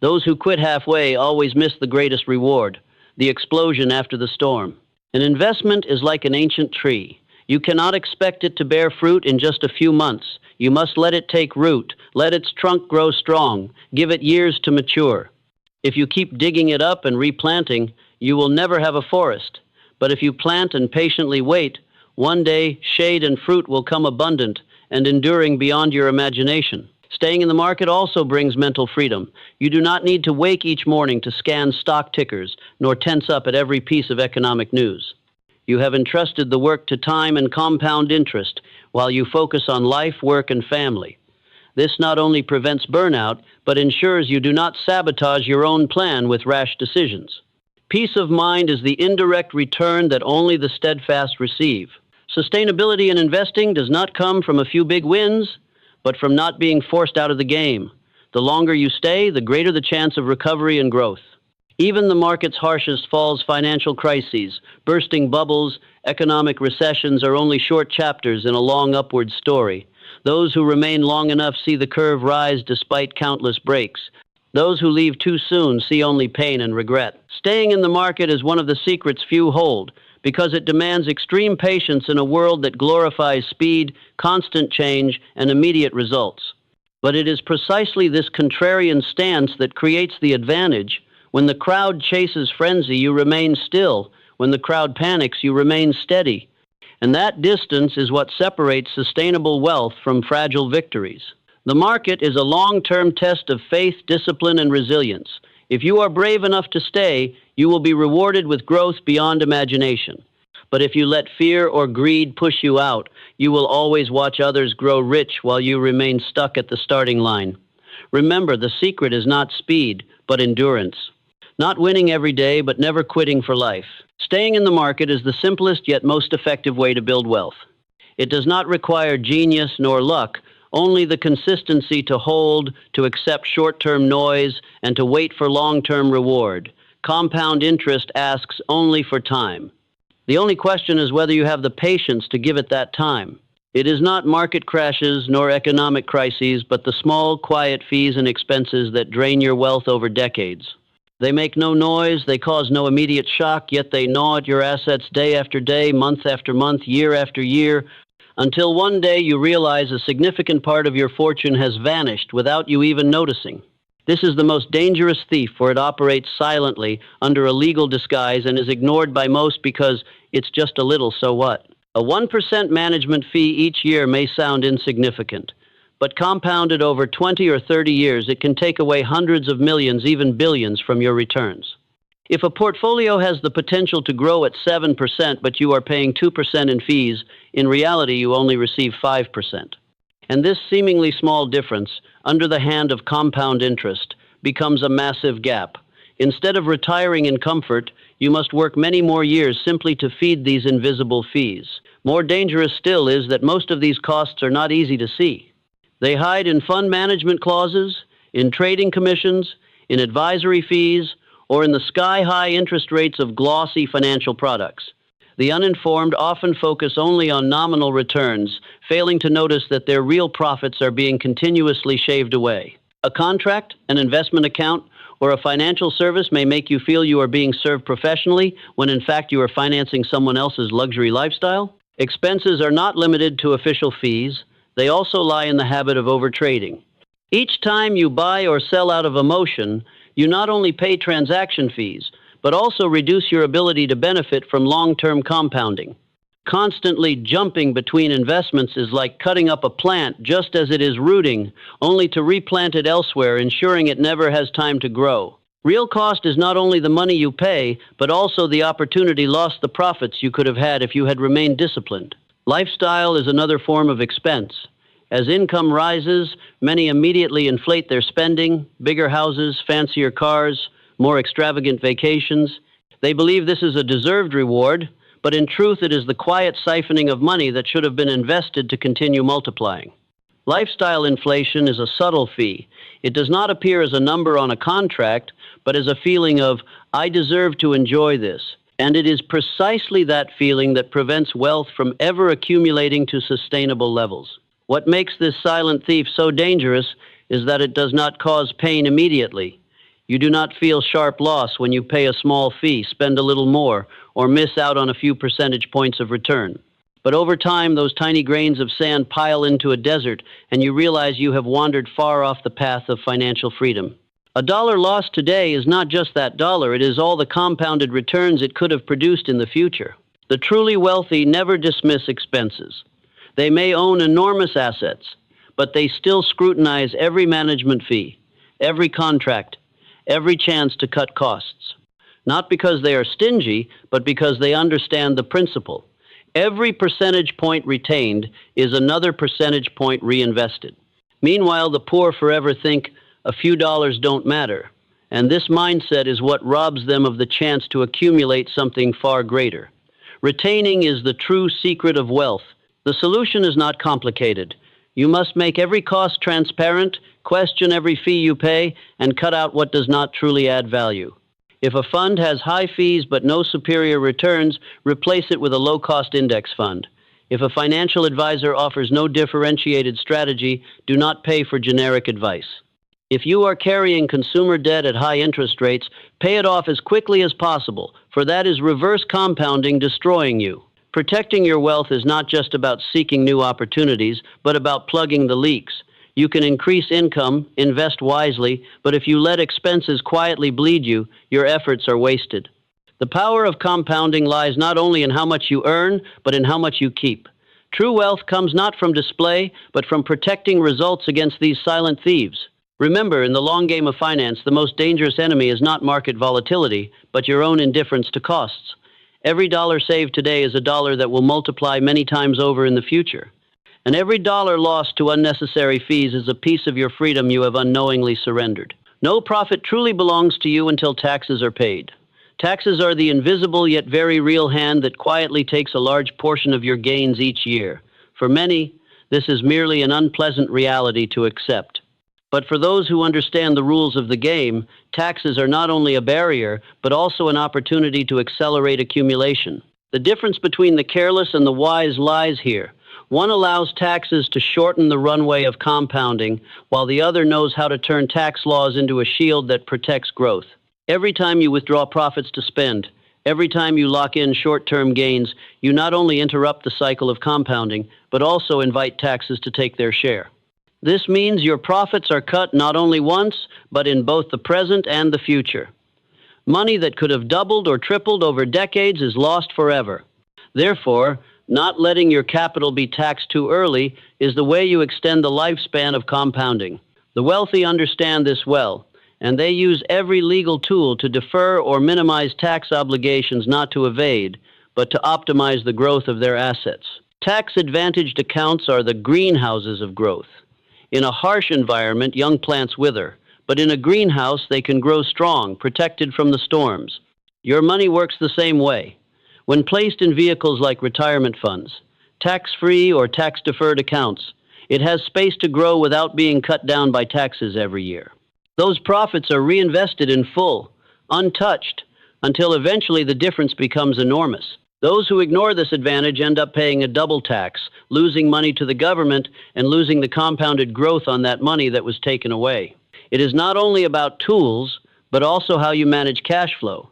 S1: Those who quit halfway always miss the greatest reward, the explosion after the storm. An investment is like an ancient tree. You cannot expect it to bear fruit in just a few months. You must let it take root, let its trunk grow strong, give it years to mature. If you keep digging it up and replanting, you will never have a forest. But if you plant and patiently wait, one day shade and fruit will come abundant and enduring beyond your imagination. Staying in the market also brings mental freedom. You do not need to wake each morning to scan stock tickers, nor tense up at every piece of economic news. You have entrusted the work to time and compound interest, while you focus on life, work, and family. This not only prevents burnout, but ensures you do not sabotage your own plan with rash decisions. Peace of mind is the indirect return that only the steadfast receive. Sustainability in investing does not come from a few big wins, but from not being forced out of the game. The longer you stay, the greater the chance of recovery and growth. Even the market's harshest falls, financial crises, bursting bubbles, economic recessions are only short chapters in a long upward story. Those who remain long enough see the curve rise despite countless breaks. Those who leave too soon see only pain and regret. Staying in the market is one of the secrets few hold, because it demands extreme patience in a world that glorifies speed, constant change, and immediate results. But it is precisely this contrarian stance that creates the advantage. When the crowd chases frenzy, you remain still. When the crowd panics, you remain steady. And that distance is what separates sustainable wealth from fragile victories. The market is a long-term test of faith, discipline, and resilience. If you are brave enough to stay, you will be rewarded with growth beyond imagination. But if you let fear or greed push you out, you will always watch others grow rich while you remain stuck at the starting line. Remember, the secret is not speed, but endurance. Not winning every day, but never quitting for life. Staying in the market is the simplest yet most effective way to build wealth. It does not require genius nor luck, only the consistency to hold, to accept short-term noise, and to wait for long-term reward. Compound interest asks only for time. The only question is whether you have the patience to give it that time. It is not market crashes nor economic crises, but the small, quiet fees and expenses that drain your wealth over decades. They make no noise, they cause no immediate shock, yet they gnaw at your assets day after day, month after month, year after year, until one day you realize a significant part of your fortune has vanished without you even noticing. This is the most dangerous thief, for it operates silently under a legal disguise and is ignored by most because it's just a little so what. A 1% management fee each year may sound insignificant, but compounded over 20 or 30 years, it can take away hundreds of millions, even billions, from your returns. If a portfolio has the potential to grow at 7%, but you are paying 2% in fees, in reality you only receive 5%. And this seemingly small difference, under the hand of compound interest, becomes a massive gap. Instead of retiring in comfort, you must work many more years simply to feed these invisible fees. More dangerous still is that most of these costs are not easy to see. They hide in fund management clauses, in trading commissions, in advisory fees, or in the sky-high interest rates of glossy financial products. The uninformed often focus only on nominal returns, failing to notice that their real profits are being continuously shaved away. A contract, an investment account, or a financial service may make you feel you are being served professionally when in fact you are financing someone else's luxury lifestyle. Expenses are not limited to official fees. They also lie in the habit of overtrading. Each time you buy or sell out of emotion, you not only pay transaction fees, but also reduce your ability to benefit from long-term compounding. Constantly jumping between investments is like cutting up a plant just as it is rooting, only to replant it elsewhere, ensuring it never has time to grow. Real cost is not only the money you pay, but also the opportunity lost, the profits you could have had if you had remained disciplined. Lifestyle is another form of expense. As income rises, many immediately inflate their spending, bigger houses, fancier cars, more extravagant vacations. They believe this is a deserved reward, but in truth it is the quiet siphoning of money that should have been invested to continue multiplying. Lifestyle inflation is a subtle fee. It does not appear as a number on a contract, but as a feeling of, I deserve to enjoy this. And it is precisely that feeling that prevents wealth from ever accumulating to sustainable levels. What makes this silent thief so dangerous is that it does not cause pain immediately. You do not feel sharp loss when you pay a small fee, spend a little more, or miss out on a few percentage points of return. But over time, those tiny grains of sand pile into a desert, and you realize you have wandered far off the path of financial freedom. A dollar lost today is not just that dollar, it is all the compounded returns it could have produced in the future. The truly wealthy never dismiss expenses. They may own enormous assets, but they still scrutinize every management fee, every contract, every chance to cut costs. Not because they are stingy, but because they understand the principle. Every percentage point retained is another percentage point reinvested. Meanwhile, the poor forever think a few dollars don't matter, and this mindset is what robs them of the chance to accumulate something far greater. Retaining is the true secret of wealth. The solution is not complicated. You must make every cost transparent, question every fee you pay, and cut out what does not truly add value. If a fund has high fees but no superior returns, replace it with a low-cost index fund. If a financial advisor offers no differentiated strategy, do not pay for generic advice. If you are carrying consumer debt at high interest rates, pay it off as quickly as possible, for that is reverse compounding destroying you. Protecting your wealth is not just about seeking new opportunities, but about plugging the leaks. You can increase income, invest wisely, but if you let expenses quietly bleed you, your efforts are wasted. The power of compounding lies not only in how much you earn, but in how much you keep. True wealth comes not from display, but from protecting results against these silent thieves. Remember, in the long game of finance, the most dangerous enemy is not market volatility, but your own indifference to costs. Every dollar saved today is a dollar that will multiply many times over in the future. And every dollar lost to unnecessary fees is a piece of your freedom you have unknowingly surrendered. No profit truly belongs to you until taxes are paid. Taxes are the invisible yet very real hand that quietly takes a large portion of your gains each year. For many, this is merely an unpleasant reality to accept. But for those who understand the rules of the game, taxes are not only a barrier, but also an opportunity to accelerate accumulation. The difference between the careless and the wise lies here. One allows taxes to shorten the runway of compounding, while the other knows how to turn tax laws into a shield that protects growth. Every time you withdraw profits to spend, every time you lock in short-term gains, you not only interrupt the cycle of compounding, but also invite taxes to take their share. This means your profits are cut not only once, but in both the present and the future. Money that could have doubled or tripled over decades is lost forever. Therefore, not letting your capital be taxed too early is the way you extend the lifespan of compounding. The wealthy understand this well, and they use every legal tool to defer or minimize tax obligations, not to evade, but to optimize the growth of their assets. Tax-advantaged accounts are the greenhouses of growth. In a harsh environment, young plants wither, but in a greenhouse, they can grow strong, protected from the storms. Your money works the same way. When placed in vehicles like retirement funds, tax-free or tax-deferred accounts, it has space to grow without being cut down by taxes every year. Those profits are reinvested in full, untouched, until eventually the difference becomes enormous. Those who ignore this advantage end up paying a double tax, losing money to the government and losing the compounded growth on that money that was taken away. It is not only about tools, but also how you manage cash flow.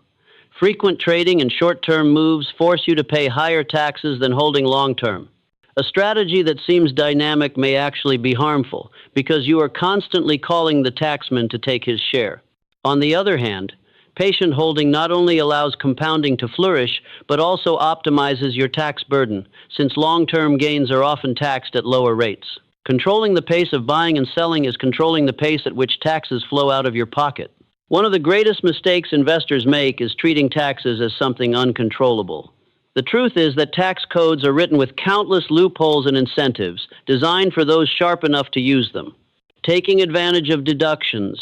S1: Frequent trading and short-term moves force you to pay higher taxes than holding long-term. A strategy that seems dynamic may actually be harmful, because you are constantly calling the taxman to take his share. On the other hand, patient holding not only allows compounding to flourish, but also optimizes your tax burden, since long-term gains are often taxed at lower rates. Controlling the pace of buying and selling is controlling the pace at which taxes flow out of your pocket. One of the greatest mistakes investors make is treating taxes as something uncontrollable. The truth is that tax codes are written with countless loopholes and incentives, designed for those sharp enough to use them. Taking advantage of deductions,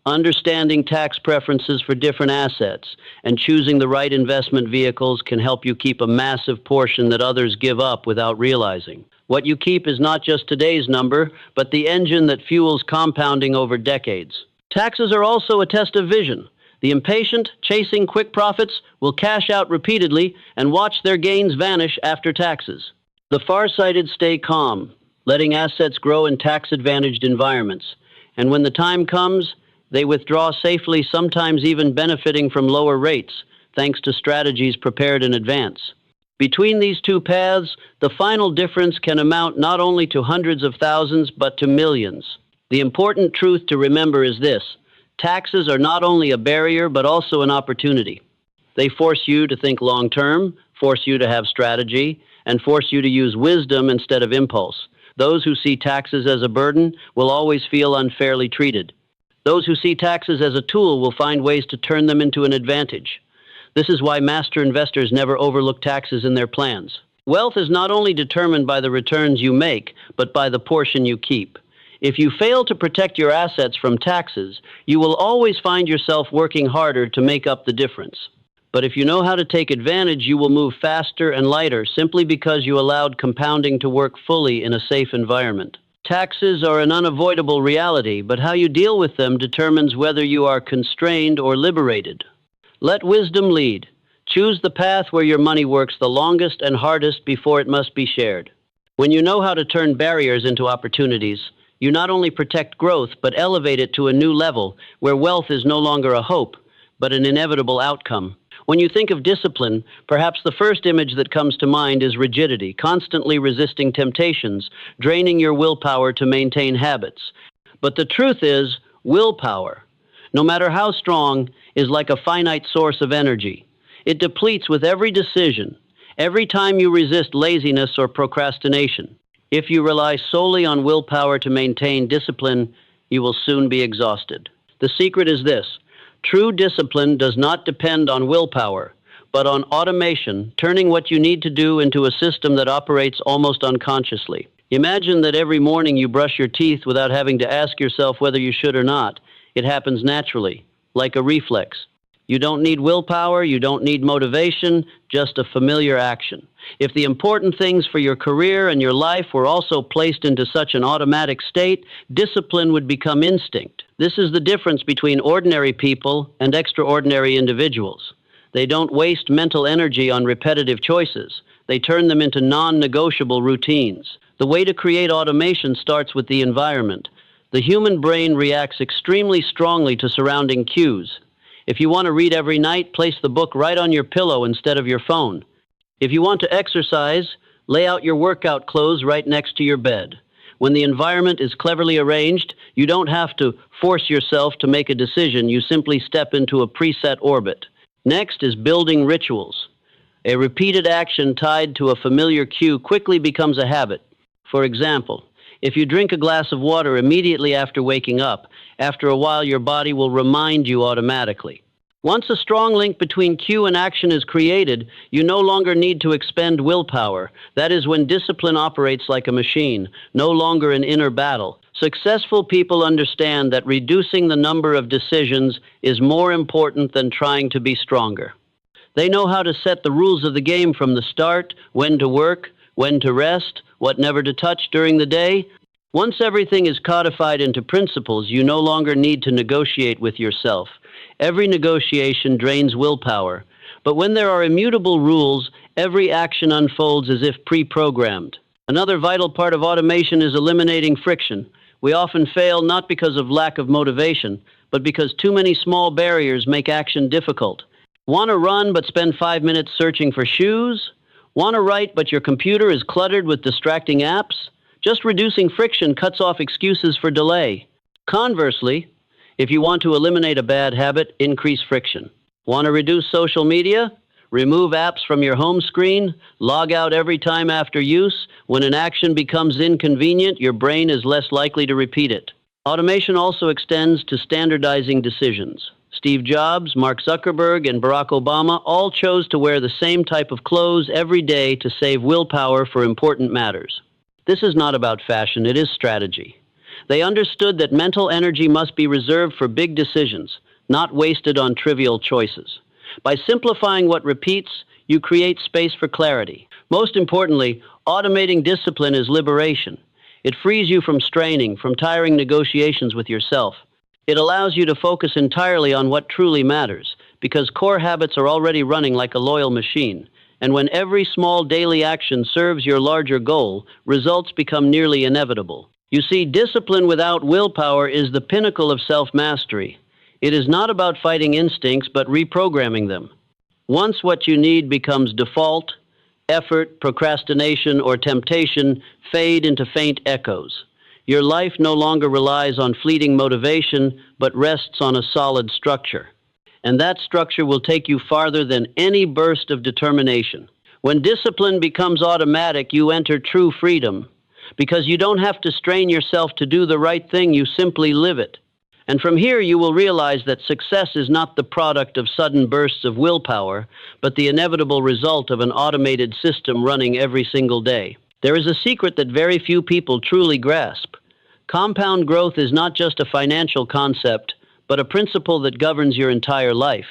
S1: understanding tax preferences for different assets, and choosing the right investment vehicles can help you keep a massive portion that others give up without realizing. What you keep is not just today's number, but the engine that fuels compounding over decades. Taxes are also a test of vision. The impatient, chasing quick profits, will cash out repeatedly and watch their gains vanish after taxes. The farsighted stay calm, letting assets grow in tax-advantaged environments. And when the time comes, they withdraw safely, sometimes even benefiting from lower rates, thanks to strategies prepared in advance. Between these two paths, the final difference can amount not only to hundreds of thousands, but to millions. The important truth to remember is this: taxes are not only a barrier, but also an opportunity. They force you to think long-term, force you to have strategy, and force you to use wisdom instead of impulse. Those who see taxes as a burden will always feel unfairly treated. Those who see taxes as a tool will find ways to turn them into an advantage. This is why master investors never overlook taxes in their plans. Wealth is not only determined by the returns you make, but by the portion you keep. If you fail to protect your assets from taxes, you will always find yourself working harder to make up the difference. But if you know how to take advantage, you will move faster and lighter simply because you allowed compounding to work fully in a safe environment. Taxes are an unavoidable reality, but how you deal with them determines whether you are constrained or liberated. Let wisdom lead. Choose the path where your money works the longest and hardest before it must be shared. When you know how to turn barriers into opportunities, you not only protect growth but elevate it to a new level where wealth is no longer a hope, but an inevitable outcome. When you think of discipline, perhaps the first image that comes to mind is rigidity, constantly resisting temptations, draining your willpower to maintain habits. But the truth is, willpower, no matter how strong, is like a finite source of energy. It depletes with every decision, every time you resist laziness or procrastination. If you rely solely on willpower to maintain discipline, you will soon be exhausted. The secret is this: true discipline does not depend on willpower, but on automation, turning what you need to do into a system that operates almost unconsciously. Imagine that every morning you brush your teeth without having to ask yourself whether you should or not. It happens naturally, like a reflex. You don't need willpower, you don't need motivation, just a familiar action. If the important things for your career and your life were also placed into such an automatic state, discipline would become instinct. This is the difference between ordinary people and extraordinary individuals. They don't waste mental energy on repetitive choices. They turn them into non-negotiable routines. The way to create automation starts with the environment. The human brain reacts extremely strongly to surrounding cues. If you want to read every night, place the book right on your pillow instead of your phone. If you want to exercise, lay out your workout clothes right next to your bed. When the environment is cleverly arranged, you don't have to force yourself to make a decision. You simply step into a preset orbit. Next is building rituals. A repeated action tied to a familiar cue quickly becomes a habit. For example, if you drink a glass of water immediately after waking up, after a while your body will remind you automatically. Once a strong link between cue and action is created, you no longer need to expend willpower. That is when discipline operates like a machine, no longer an inner battle. Successful people understand that reducing the number of decisions is more important than trying to be stronger. They know how to set the rules of the game from the start, when to work, when to rest, what never to touch during the day. Once everything is codified into principles, you no longer need to negotiate with yourself. Every negotiation drains willpower. But when there are immutable rules, every action unfolds as if pre-programmed. Another vital part of automation is eliminating friction. We often fail not because of lack of motivation, but because too many small barriers make action difficult. Want to run but spend 5 minutes searching for shoes? Want to write but your computer is cluttered with distracting apps? Just reducing friction cuts off excuses for delay. Conversely, if you want to eliminate a bad habit, increase friction. Want to reduce social media? Remove apps from your home screen. Log out every time after use. When an action becomes inconvenient, your brain is less likely to repeat it. Automation also extends to standardizing decisions. Steve Jobs, Mark Zuckerberg, and Barack Obama all chose to wear the same type of clothes every day to save willpower for important matters. This is not about fashion, it is strategy. They understood that mental energy must be reserved for big decisions, not wasted on trivial choices. By simplifying what repeats, you create space for clarity. Most importantly, automating discipline is liberation. It frees you from straining, from tiring negotiations with yourself. It allows you to focus entirely on what truly matters, because core habits are already running like a loyal machine. And when every small daily action serves your larger goal, results become nearly inevitable. You see, discipline without willpower is the pinnacle of self-mastery. It is not about fighting instincts, but reprogramming them. Once what you need becomes default, effort, procrastination, or temptation fade into faint echoes. Your life no longer relies on fleeting motivation, but rests on a solid structure. And that structure will take you farther than any burst of determination. When discipline becomes automatic, you enter true freedom, because you don't have to strain yourself to do the right thing, you simply live it. And from here you will realize that success is not the product of sudden bursts of willpower, but the inevitable result of an automated system running every single day. There is a secret that very few people truly grasp. Compound growth is not just a financial concept, but a principle that governs your entire life.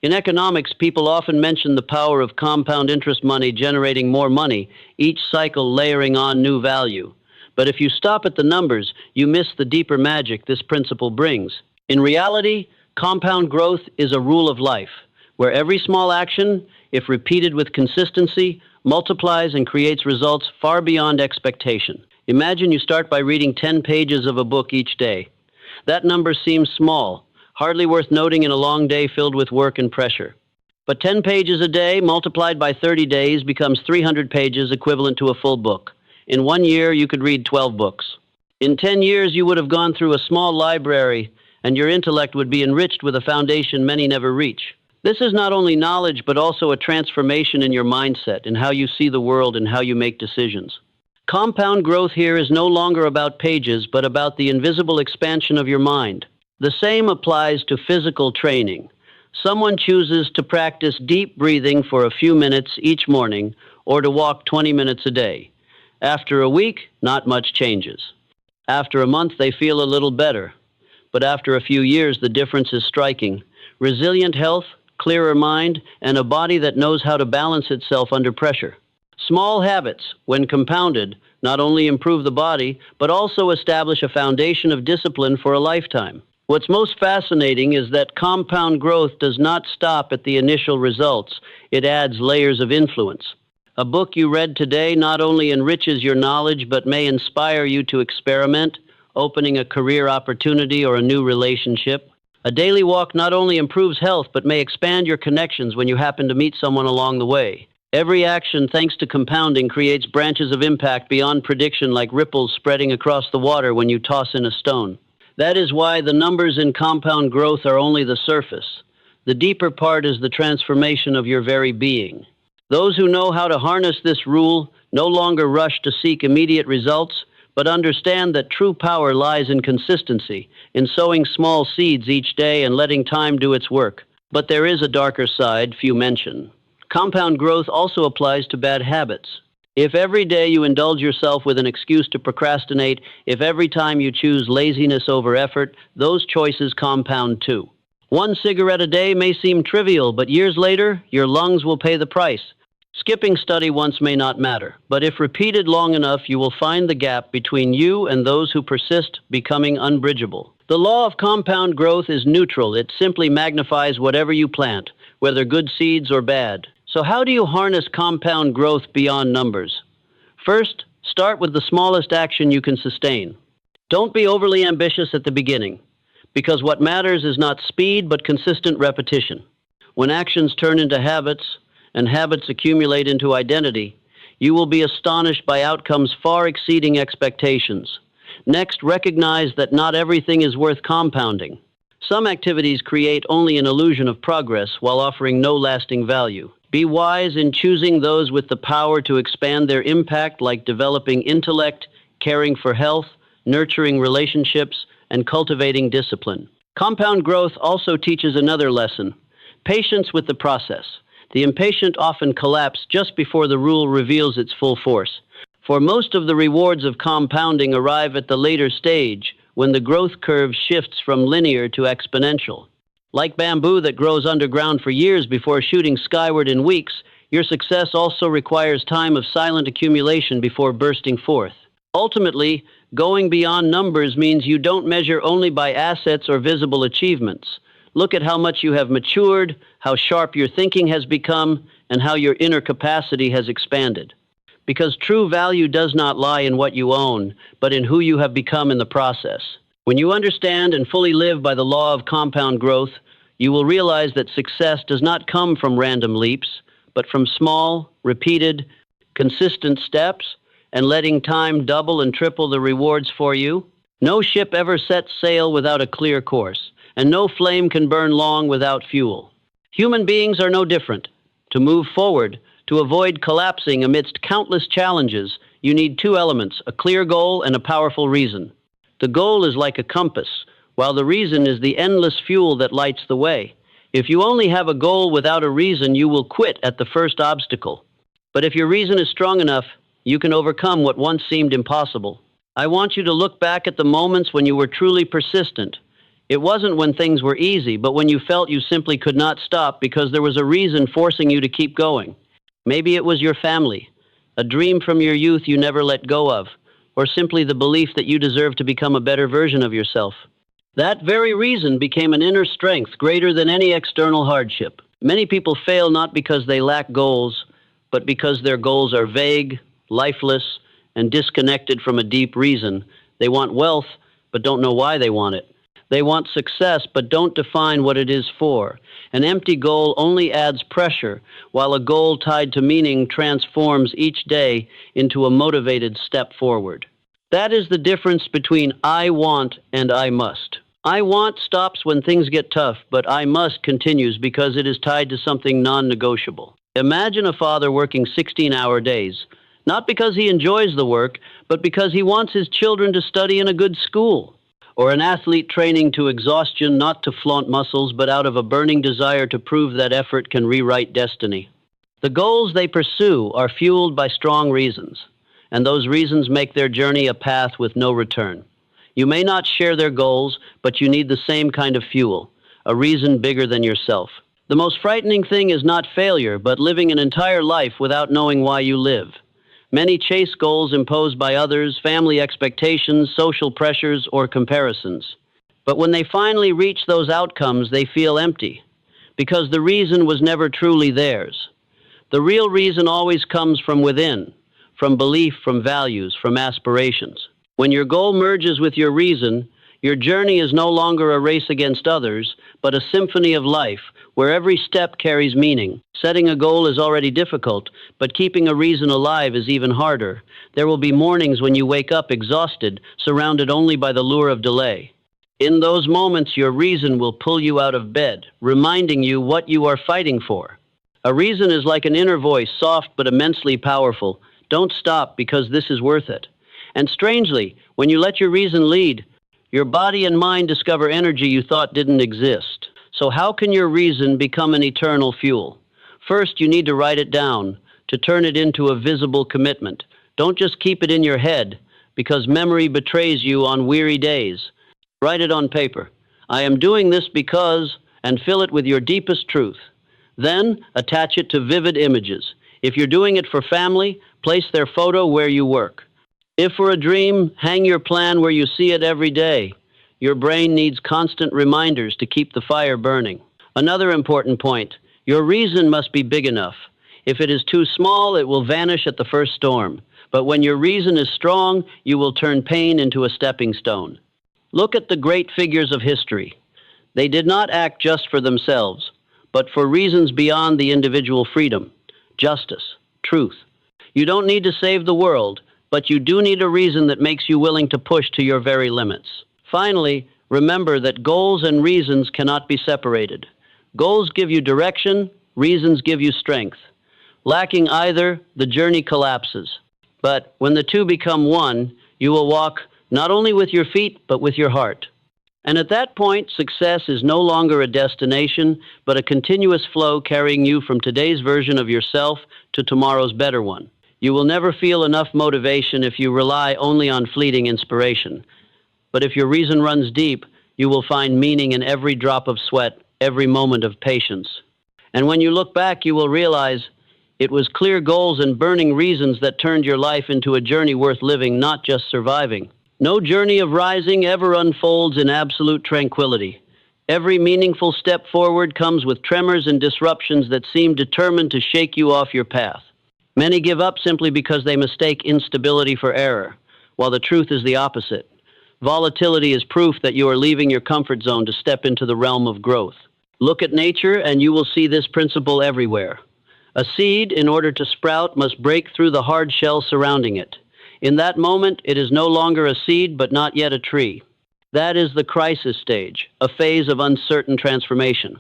S1: In economics, people often mention the power of compound interest money generating more money, each cycle layering on new value. But if you stop at the numbers, you miss the deeper magic this principle brings. In reality, compound growth is a rule of life. where every small action, if repeated with consistency, multiplies and creates results far beyond expectation. Imagine you start by reading 10 pages of a book each day. That number seems small, hardly worth noting in a long day filled with work and pressure. But 10 pages a day multiplied by 30 days becomes 300 pages, equivalent to a full book. In 1 year, you could read 12 books. In 10 years, you would have gone through a small library, and your intellect would be enriched with a foundation many never reach. This is not only knowledge, but also a transformation in your mindset, in how you see the world and how you make decisions. Compound growth here is no longer about pages, but about the invisible expansion of your mind. The same applies to physical training. Someone chooses to practice deep breathing for a few minutes each morning, or to walk 20 minutes a day. After a week, not much changes. After a month, they feel a little better. But after a few years, the difference is striking. Resilient health, clearer mind, and a body that knows how to balance itself under pressure. Small habits, when compounded, not only improve the body, but also establish a foundation of discipline for a lifetime. What's most fascinating is that compound growth does not stop at the initial results. It adds layers of influence. A book you read today not only enriches your knowledge, but may inspire you to experiment, opening a career opportunity or a new relationship. A daily walk not only improves health, but may expand your connections when you happen to meet someone along the way. Every action, thanks to compounding, creates branches of impact beyond prediction, like ripples spreading across the water when you toss in a stone. That is why the numbers in compound growth are only the surface. The deeper part is the transformation of your very being. Those who know how to harness this rule no longer rush to seek immediate results, but understand that true power lies in consistency, in sowing small seeds each day and letting time do its work. But there is a darker side few mention. Compound growth also applies to bad habits. If every day you indulge yourself with an excuse to procrastinate, if every time you choose laziness over effort, those choices compound too. 1 cigarette a day may seem trivial, but years later, your lungs will pay the price. Skipping study once may not matter, but if repeated long enough, you will find the gap between you and those who persist becoming unbridgeable. The law of compound growth is neutral. It simply magnifies whatever you plant, whether good seeds or bad. So how do you harness compound growth beyond numbers? First, start with the smallest action you can sustain. Don't be overly ambitious at the beginning, because what matters is not speed, but consistent repetition. When actions turn into habits, and habits accumulate into identity, you will be astonished by outcomes far exceeding expectations. Next, recognize that not everything is worth compounding. Some activities create only an illusion of progress while offering no lasting value. Be wise in choosing those with the power to expand their impact, like developing intellect, caring for health, nurturing relationships, and cultivating discipline. Compound growth also teaches another lesson: patience with the process. The impatient often collapse just before the rule reveals its full force. For most of the rewards of compounding arrive at the later stage, when the growth curve shifts from linear to exponential. Like bamboo that grows underground for years before shooting skyward in weeks, your success also requires time of silent accumulation before bursting forth. Ultimately, going beyond numbers means you don't measure only by assets or visible achievements. Look at how much you have matured, how sharp your thinking has become, and how your inner capacity has expanded. Because true value does not lie in what you own, but in who you have become in the process. When you understand and fully live by the law of compound growth, you will realize that success does not come from random leaps, but from small, repeated, consistent steps, and letting time double and triple the rewards for you. No ship ever sets sail without a clear course, and no flame can burn long without fuel. Human beings are no different. To move forward, to avoid collapsing amidst countless challenges, you need 2 elements: a clear goal and a powerful reason. The goal is like a compass, while the reason is the endless fuel that lights the way. If you only have a goal without a reason, you will quit at the first obstacle. But if your reason is strong enough, you can overcome what once seemed impossible. I want you to look back at the moments when you were truly persistent. It wasn't when things were easy, but when you felt you simply could not stop because there was a reason forcing you to keep going. Maybe it was your family, a dream from your youth you never let go of, or simply the belief that you deserve to become a better version of yourself. That very reason became an inner strength greater than any external hardship. Many people fail not because they lack goals, but because their goals are vague, lifeless, and disconnected from a deep reason. They want wealth, but don't know why they want it. They want success, but don't define what it is for. An empty goal only adds pressure, while a goal tied to meaning transforms each day into a motivated step forward. That is the difference between I want and I must. I want stops when things get tough, but I must continues because it is tied to something non-negotiable. Imagine a father working 16-hour days, not because he enjoys the work, but because he wants his children to study in a good school. Or an athlete training to exhaustion, not to flaunt muscles, but out of a burning desire to prove that effort can rewrite destiny. The goals they pursue are fueled by strong reasons, and those reasons make their journey a path with no return. You may not share their goals, but you need the same kind of fuel, a reason bigger than yourself. The most frightening thing is not failure, but living an entire life without knowing why you live. Many chase goals imposed by others, family expectations, social pressures, or comparisons. But when they finally reach those outcomes, they feel empty, because the reason was never truly theirs. The real reason always comes from within, from belief, from values, from aspirations. When your goal merges with your reason, your journey is no longer a race against others, but a symphony of life, where every step carries meaning. Setting a goal is already difficult, but keeping a reason alive is even harder. There will be mornings when you wake up exhausted, surrounded only by the lure of delay. In those moments, your reason will pull you out of bed, reminding you what you are fighting for. A reason is like an inner voice, soft but immensely powerful. Don't stop because this is worth it. And strangely, when you let your reason lead, your body and mind discover energy you thought didn't exist. So how can your reason become an eternal fuel? First, you need to write it down, to turn it into a visible commitment. Don't just keep it in your head, because memory betrays you on weary days. Write it on paper. I am doing this because, and fill it with your deepest truth. Then, attach it to vivid images. If you're doing it for family, place their photo where you work. If for a dream, hang your plan where you see it every day. Your brain needs constant reminders to keep the fire burning. Another important point, your reason must be big enough. If it is too small, it will vanish at the first storm. But when your reason is strong, you will turn pain into a stepping stone. Look at the great figures of history. They did not act just for themselves, but for reasons beyond the individual freedom, justice, truth. You don't need to save the world, but you do need a reason that makes you willing to push to your very limits. Finally, remember that goals and reasons cannot be separated. Goals give you direction, reasons give you strength. Lacking either, the journey collapses. But when the two become one, you will walk not only with your feet, but with your heart. And at that point, success is no longer a destination, but a continuous flow carrying you from today's version of yourself to tomorrow's better one. You will never feel enough motivation if you rely only on fleeting inspiration. But if your reason runs deep, you will find meaning in every drop of sweat, every moment of patience. And when you look back, you will realize it was clear goals and burning reasons that turned your life into a journey worth living, not just surviving. No journey of rising ever unfolds in absolute tranquility. Every meaningful step forward comes with tremors and disruptions that seem determined to shake you off your path. Many give up simply because they mistake instability for error, while the truth is the opposite. Volatility is proof that you are leaving your comfort zone to step into the realm of growth. Look at nature and you will see this principle everywhere. A seed, in order to sprout, must break through the hard shell surrounding it. In that moment, it is no longer a seed, but not yet a tree. That is the crisis stage, a phase of uncertain transformation.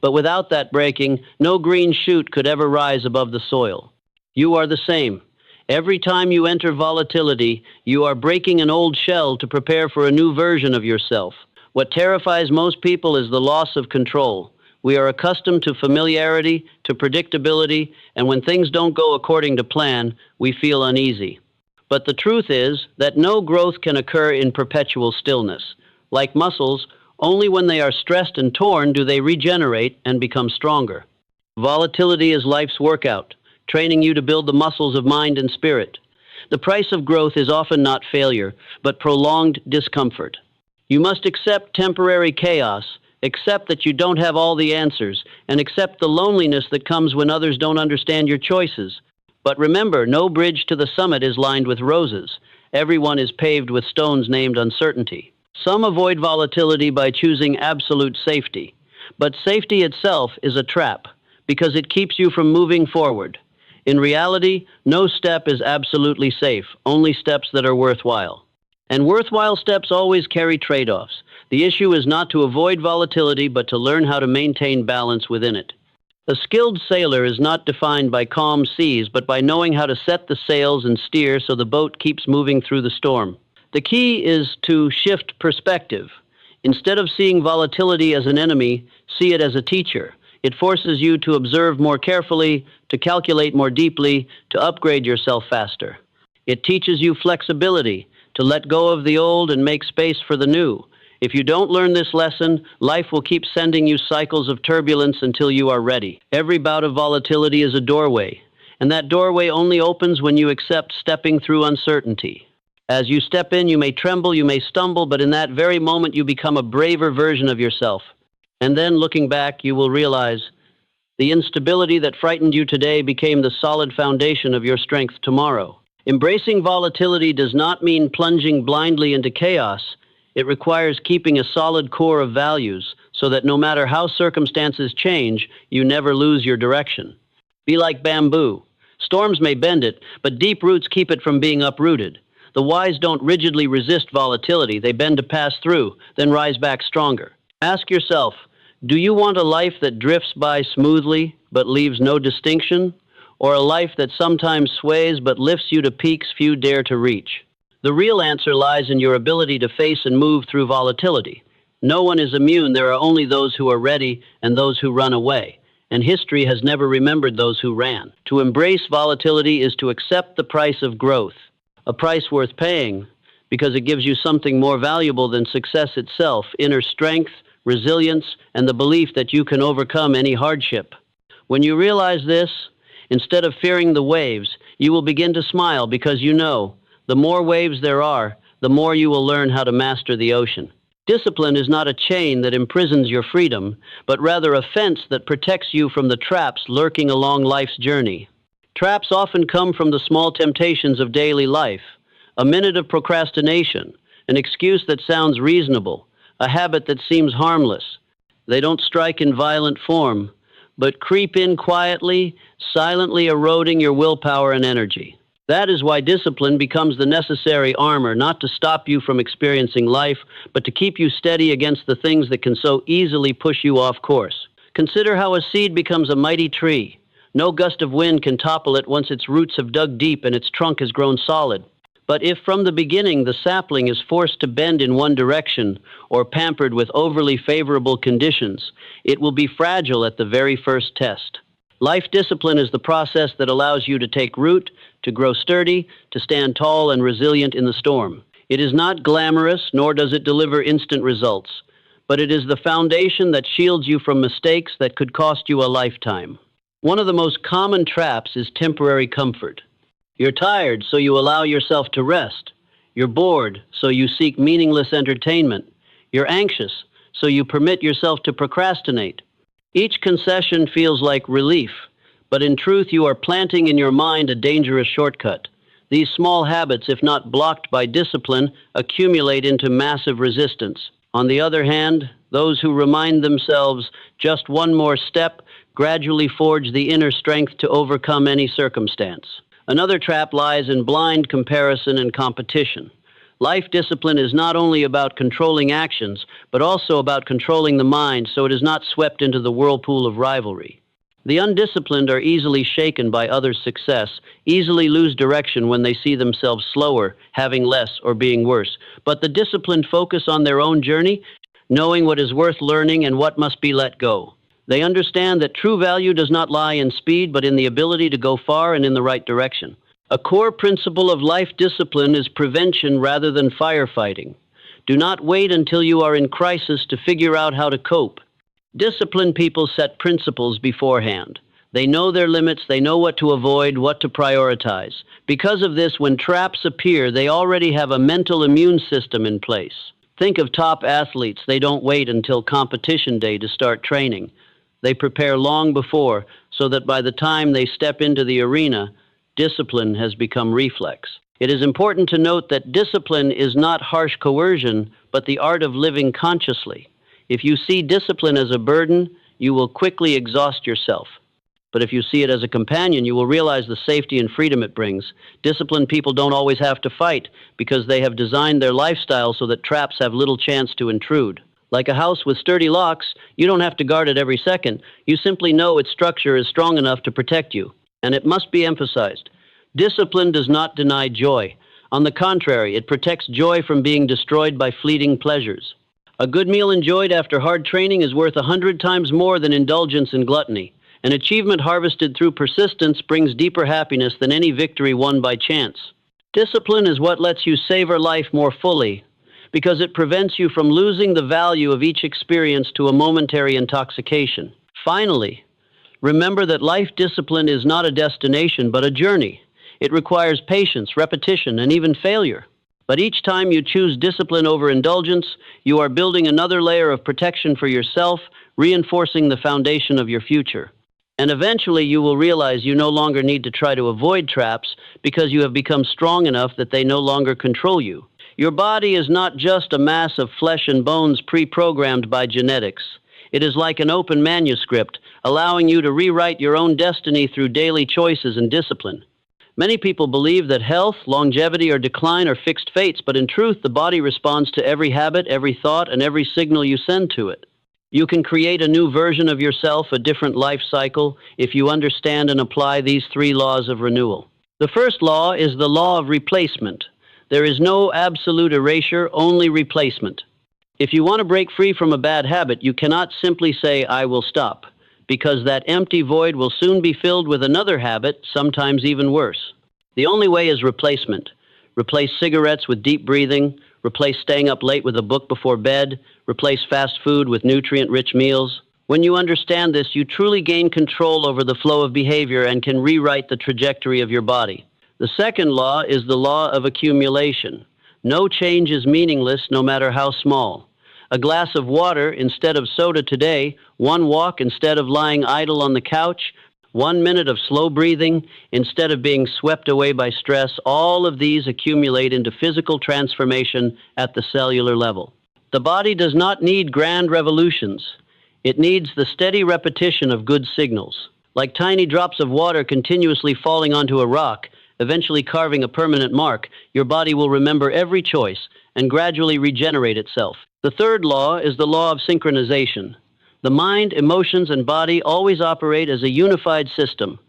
S1: But without that breaking, no green shoot could ever rise above the soil. You are the same. Every time you enter volatility, you are breaking an old shell to prepare for a new version of yourself. What terrifies most people is the loss of control. We are accustomed to familiarity, to predictability, and when things don't go according to plan, we feel uneasy. But the truth is that no growth can occur in perpetual stillness. Like muscles, only when they are stressed and torn do they regenerate and become stronger. Volatility is life's workout, training you to build the muscles of mind and spirit. The price of growth is often not failure, but prolonged discomfort. You must accept temporary chaos, Accept that you don't have all the answers, and accept the loneliness that comes when others don't understand your choices. But remember, no bridge to the summit is lined with roses. Everyone is paved with stones named uncertainty. Some avoid volatility by choosing absolute safety. But safety itself is a trap, because it keeps you from moving forward. In reality, no step is absolutely safe, only steps that are worthwhile. And worthwhile steps always carry trade-offs. The issue is not to avoid volatility, but to learn how to maintain balance within it. A skilled sailor is not defined by calm seas, but by knowing how to set the sails and steer so the boat keeps moving through the storm. The key is to shift perspective. Instead of seeing volatility as an enemy, see it as a teacher. It forces you to observe more carefully, to calculate more deeply, to upgrade yourself faster. It teaches you flexibility, to let go of the old and make space for the new. If you don't learn this lesson, life will keep sending you cycles of turbulence until you are ready. Every bout of volatility is a doorway, and that doorway only opens when you accept stepping through uncertainty. As you step in, you may tremble, you may stumble, but in that very moment you become a braver version of yourself. And then, looking back, you will realize the instability that frightened you today became the solid foundation of your strength tomorrow. Embracing volatility does not mean plunging blindly into chaos. It requires keeping a solid core of values so that no matter how circumstances change, you never lose your direction. Be like bamboo. Storms may bend it, but deep roots keep it from being uprooted. The wise don't rigidly resist volatility. They bend to pass through, then rise back stronger. Ask yourself, do you want a life that drifts by smoothly but leaves no distinction? Or a life that sometimes sways but lifts you to peaks few dare to reach? The real answer lies in your ability to face and move through volatility. No one is immune. There are only those who are ready and those who run away. And history has never remembered those who ran. To embrace volatility is to accept the price of growth, a price worth paying because it gives you something more valuable than success itself: inner strength, resilience, and the belief that you can overcome any hardship. When you realize this, instead of fearing the waves, you will begin to smile because you know the more waves there are, the more you will learn how to master the ocean. Discipline is not a chain that imprisons your freedom, but rather a fence that protects you from the traps lurking along life's journey. Traps often come from the small temptations of daily life: a minute of procrastination, an excuse that sounds reasonable, a habit that seems harmless. They don't strike in violent form, but creep in quietly, silently eroding your willpower and energy. That is why discipline becomes the necessary armor, not to stop you from experiencing life, but to keep you steady against the things that can so easily push you off course. Consider how a seed becomes a mighty tree. No gust of wind can topple it once its roots have dug deep and its trunk has grown solid. But if from the beginning the sapling is forced to bend in one direction or pampered with overly favorable conditions, it will be fragile at the very first test. Life discipline is the process that allows you to take root, to grow sturdy, to stand tall and resilient in the storm. It is not glamorous, nor does it deliver instant results, but it is the foundation that shields you from mistakes that could cost you a lifetime. One of the most common traps is temporary comfort. You're tired, so you allow yourself to rest. You're bored, so you seek meaningless entertainment. You're anxious, so you permit yourself to procrastinate. Each concession feels like relief, but in truth you are planting in your mind a dangerous shortcut. These small habits, if not blocked by discipline, accumulate into massive resistance. On the other hand, those who remind themselves just one more step gradually forge the inner strength to overcome any circumstance. Another trap lies in blind comparison and competition. Life discipline is not only about controlling actions, but also about controlling the mind so it is not swept into the whirlpool of rivalry. The undisciplined are easily shaken by others' success, easily lose direction when they see themselves slower, having less, or being worse. But the disciplined focus on their own journey, knowing what is worth learning and what must be let go. They understand that true value does not lie in speed, but in the ability to go far and in the right direction. A core principle of life discipline is prevention rather than firefighting. Do not wait until you are in crisis to figure out how to cope. Disciplined people set principles beforehand. They know their limits, they know what to avoid, what to prioritize. Because of this, when traps appear, they already have a mental immune system in place. Think of top athletes. They don't wait until competition day to start training. They prepare long before, so that by the time they step into the arena, discipline has become reflex. It is important to note that discipline is not harsh coercion, but the art of living consciously. If you see discipline as a burden, you will quickly exhaust yourself. But if you see it as a companion, you will realize the safety and freedom it brings. Disciplined people don't always have to fight because they have designed their lifestyle so that traps have little chance to intrude. Like a house with sturdy locks, you don't have to guard it every second. You simply know its structure is strong enough to protect you. And it must be emphasized, discipline does not deny joy. On the contrary, it protects joy from being destroyed by fleeting pleasures. A good meal enjoyed after hard training is worth 100 times more than indulgence in gluttony. An achievement harvested through persistence brings deeper happiness than any victory won by chance. Discipline is what lets you savor life more fully, because it prevents you from losing the value of each experience to a momentary intoxication. Finally, remember that life discipline is not a destination but a journey. It requires patience, repetition, and even failure. But each time you choose discipline over indulgence, you are building another layer of protection for yourself, reinforcing the foundation of your future. And eventually you will realize you no longer need to try to avoid traps because you have become strong enough that they no longer control you. Your body is not just a mass of flesh and bones pre-programmed by genetics. It is like an open manuscript, allowing you to rewrite your own destiny through daily choices and discipline. Many people believe that health, longevity, or decline are fixed fates, but in truth, the body responds to every habit, every thought, and every signal you send to it. You can create a new version of yourself, a different life cycle, if you understand and apply these 3 laws of renewal. The first law is the law of replacement. There is no absolute erasure, only replacement. If you want to break free from a bad habit, you cannot simply say, "I will stop," because that empty void will soon be filled with another habit, sometimes even worse. The only way is replacement. Replace cigarettes with deep breathing, replace staying up late with a book before bed, replace fast food with nutrient-rich meals. When you understand this, you truly gain control over the flow of behavior and can rewrite the trajectory of your body. The second law is the law of accumulation. No change is meaningless, no matter how small. A glass of water instead of soda today, 1 walk instead of lying idle on the couch, 1 minute of slow breathing instead of being swept away by stress, all of these accumulate into physical transformation at the cellular level. The body does not need grand revolutions. It needs the steady repetition of good signals. Like tiny drops of water continuously falling onto a rock, eventually carving a permanent mark, your body will remember every choice and gradually regenerate itself. The third law is the law of synchronization. The mind, emotions, and body always operate as a unified system.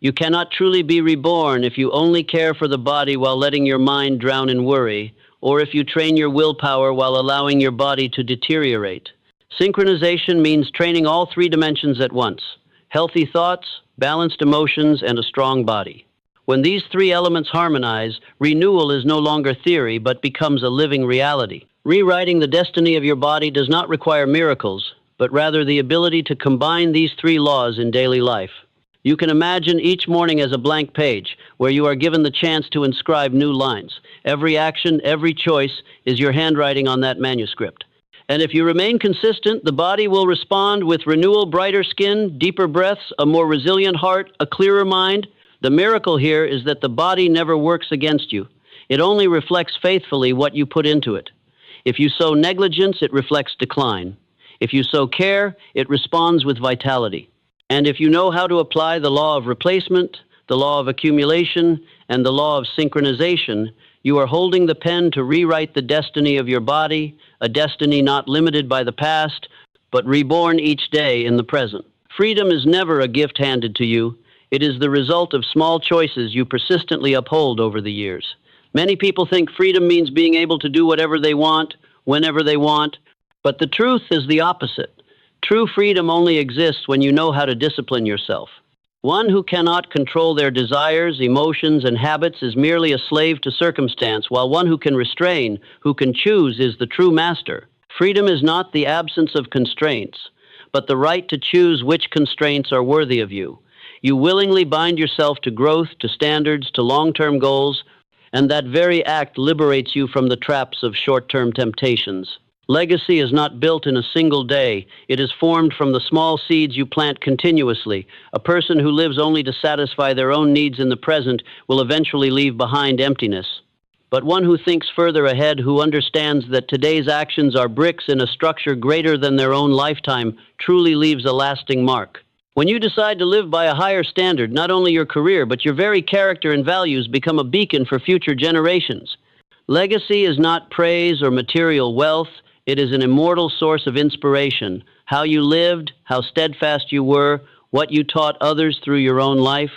S1: You cannot truly be reborn if you only care for the body while letting your mind drown in worry, or if you train your willpower while allowing your body to deteriorate. Synchronization means training all 3 dimensions at once: healthy thoughts, balanced emotions, and a strong body. When these 3 elements harmonize, renewal is no longer theory but becomes a living reality. Rewriting the destiny of your body does not require miracles, but rather the ability to combine these 3 laws in daily life. You can imagine each morning as a blank page where you are given the chance to inscribe new lines. Every action, every choice is your handwriting on that manuscript. And if you remain consistent, the body will respond with renewal, brighter skin, deeper breaths, a more resilient heart, a clearer mind. The miracle here is that the body never works against you. It only reflects faithfully what you put into it. If you sow negligence, it reflects decline. If you sow care, it responds with vitality. And if you know how to apply the law of replacement, the law of accumulation, and the law of synchronization, you are holding the pen to rewrite the destiny of your body, a destiny not limited by the past, but reborn each day in the present. Freedom is never a gift handed to you. It is the result of small choices you persistently uphold over the years. Many people think freedom means being able to do whatever they want, whenever they want, but the truth is the opposite. True freedom only exists when you know how to discipline yourself. One who cannot control their desires, emotions, and habits is merely a slave to circumstance, while one who can restrain, who can choose, is the true master. Freedom is not the absence of constraints, but the right to choose which constraints are worthy of you. You willingly bind yourself to growth, to standards, to long-term goals, and that very act liberates you from the traps of short-term temptations. Legacy is not built in a single day. It is formed from the small seeds you plant continuously. A person who lives only to satisfy their own needs in the present will eventually leave behind emptiness. But one who thinks further ahead, who understands that today's actions are bricks in a structure greater than their own lifetime, truly leaves a lasting mark. When you decide to live by a higher standard, not only your career, but your very character and values become a beacon for future generations. Legacy is not praise or material wealth. It is an immortal source of inspiration. How you lived, how steadfast you were, what you taught others through your own life.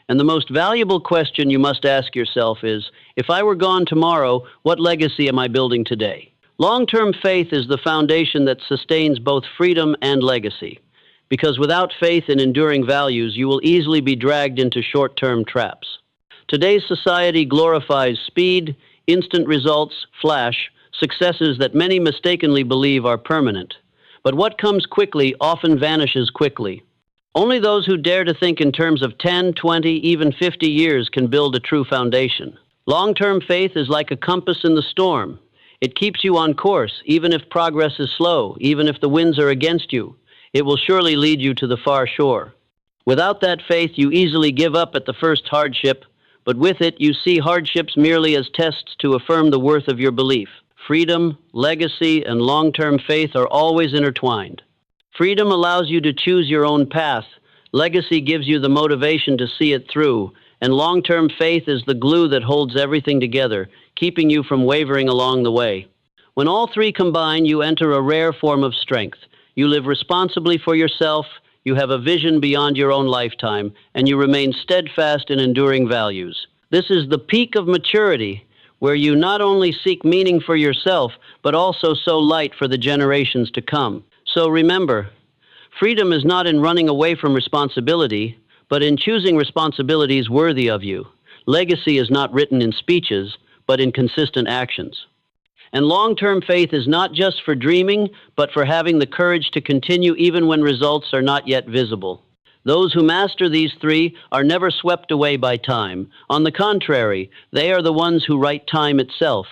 S1: And the most valuable question you must ask yourself is, if I were gone tomorrow, what legacy am I building today? Long-term faith is the foundation that sustains both freedom and legacy. Because without faith in enduring values, you will easily be dragged into short-term traps. Today's society glorifies speed, instant results, flash, successes that many mistakenly believe are permanent. But what comes quickly often vanishes quickly. Only those who dare to think in terms of 10, 20, even 50 years can build a true foundation. Long-term faith is like a compass in the storm. It keeps you on course, even if progress is slow, even if the winds are against you. It will surely lead you to the far shore. Without that faith, you easily give up at the first hardship, but with it, you see hardships merely as tests to affirm the worth of your belief. Freedom, legacy, and long-term faith are always intertwined. Freedom allows you to choose your own path. Legacy gives you the motivation to see it through. And long-term faith is the glue that holds everything together, keeping you from wavering along the way. When all three combine, you enter a rare form of strength. You live responsibly for yourself, you have a vision beyond your own lifetime, and you remain steadfast in enduring values. This is the peak of maturity, where you not only seek meaning for yourself, but also sow light for the generations to come. So remember, freedom is not in running away from responsibility, but in choosing responsibilities worthy of you. Legacy is not written in speeches, but in consistent actions. And long-term faith is not just for dreaming, but for having the courage to continue even when results are not yet visible. Those who master these three are never swept away by time. On the contrary, they are the ones who write time itself.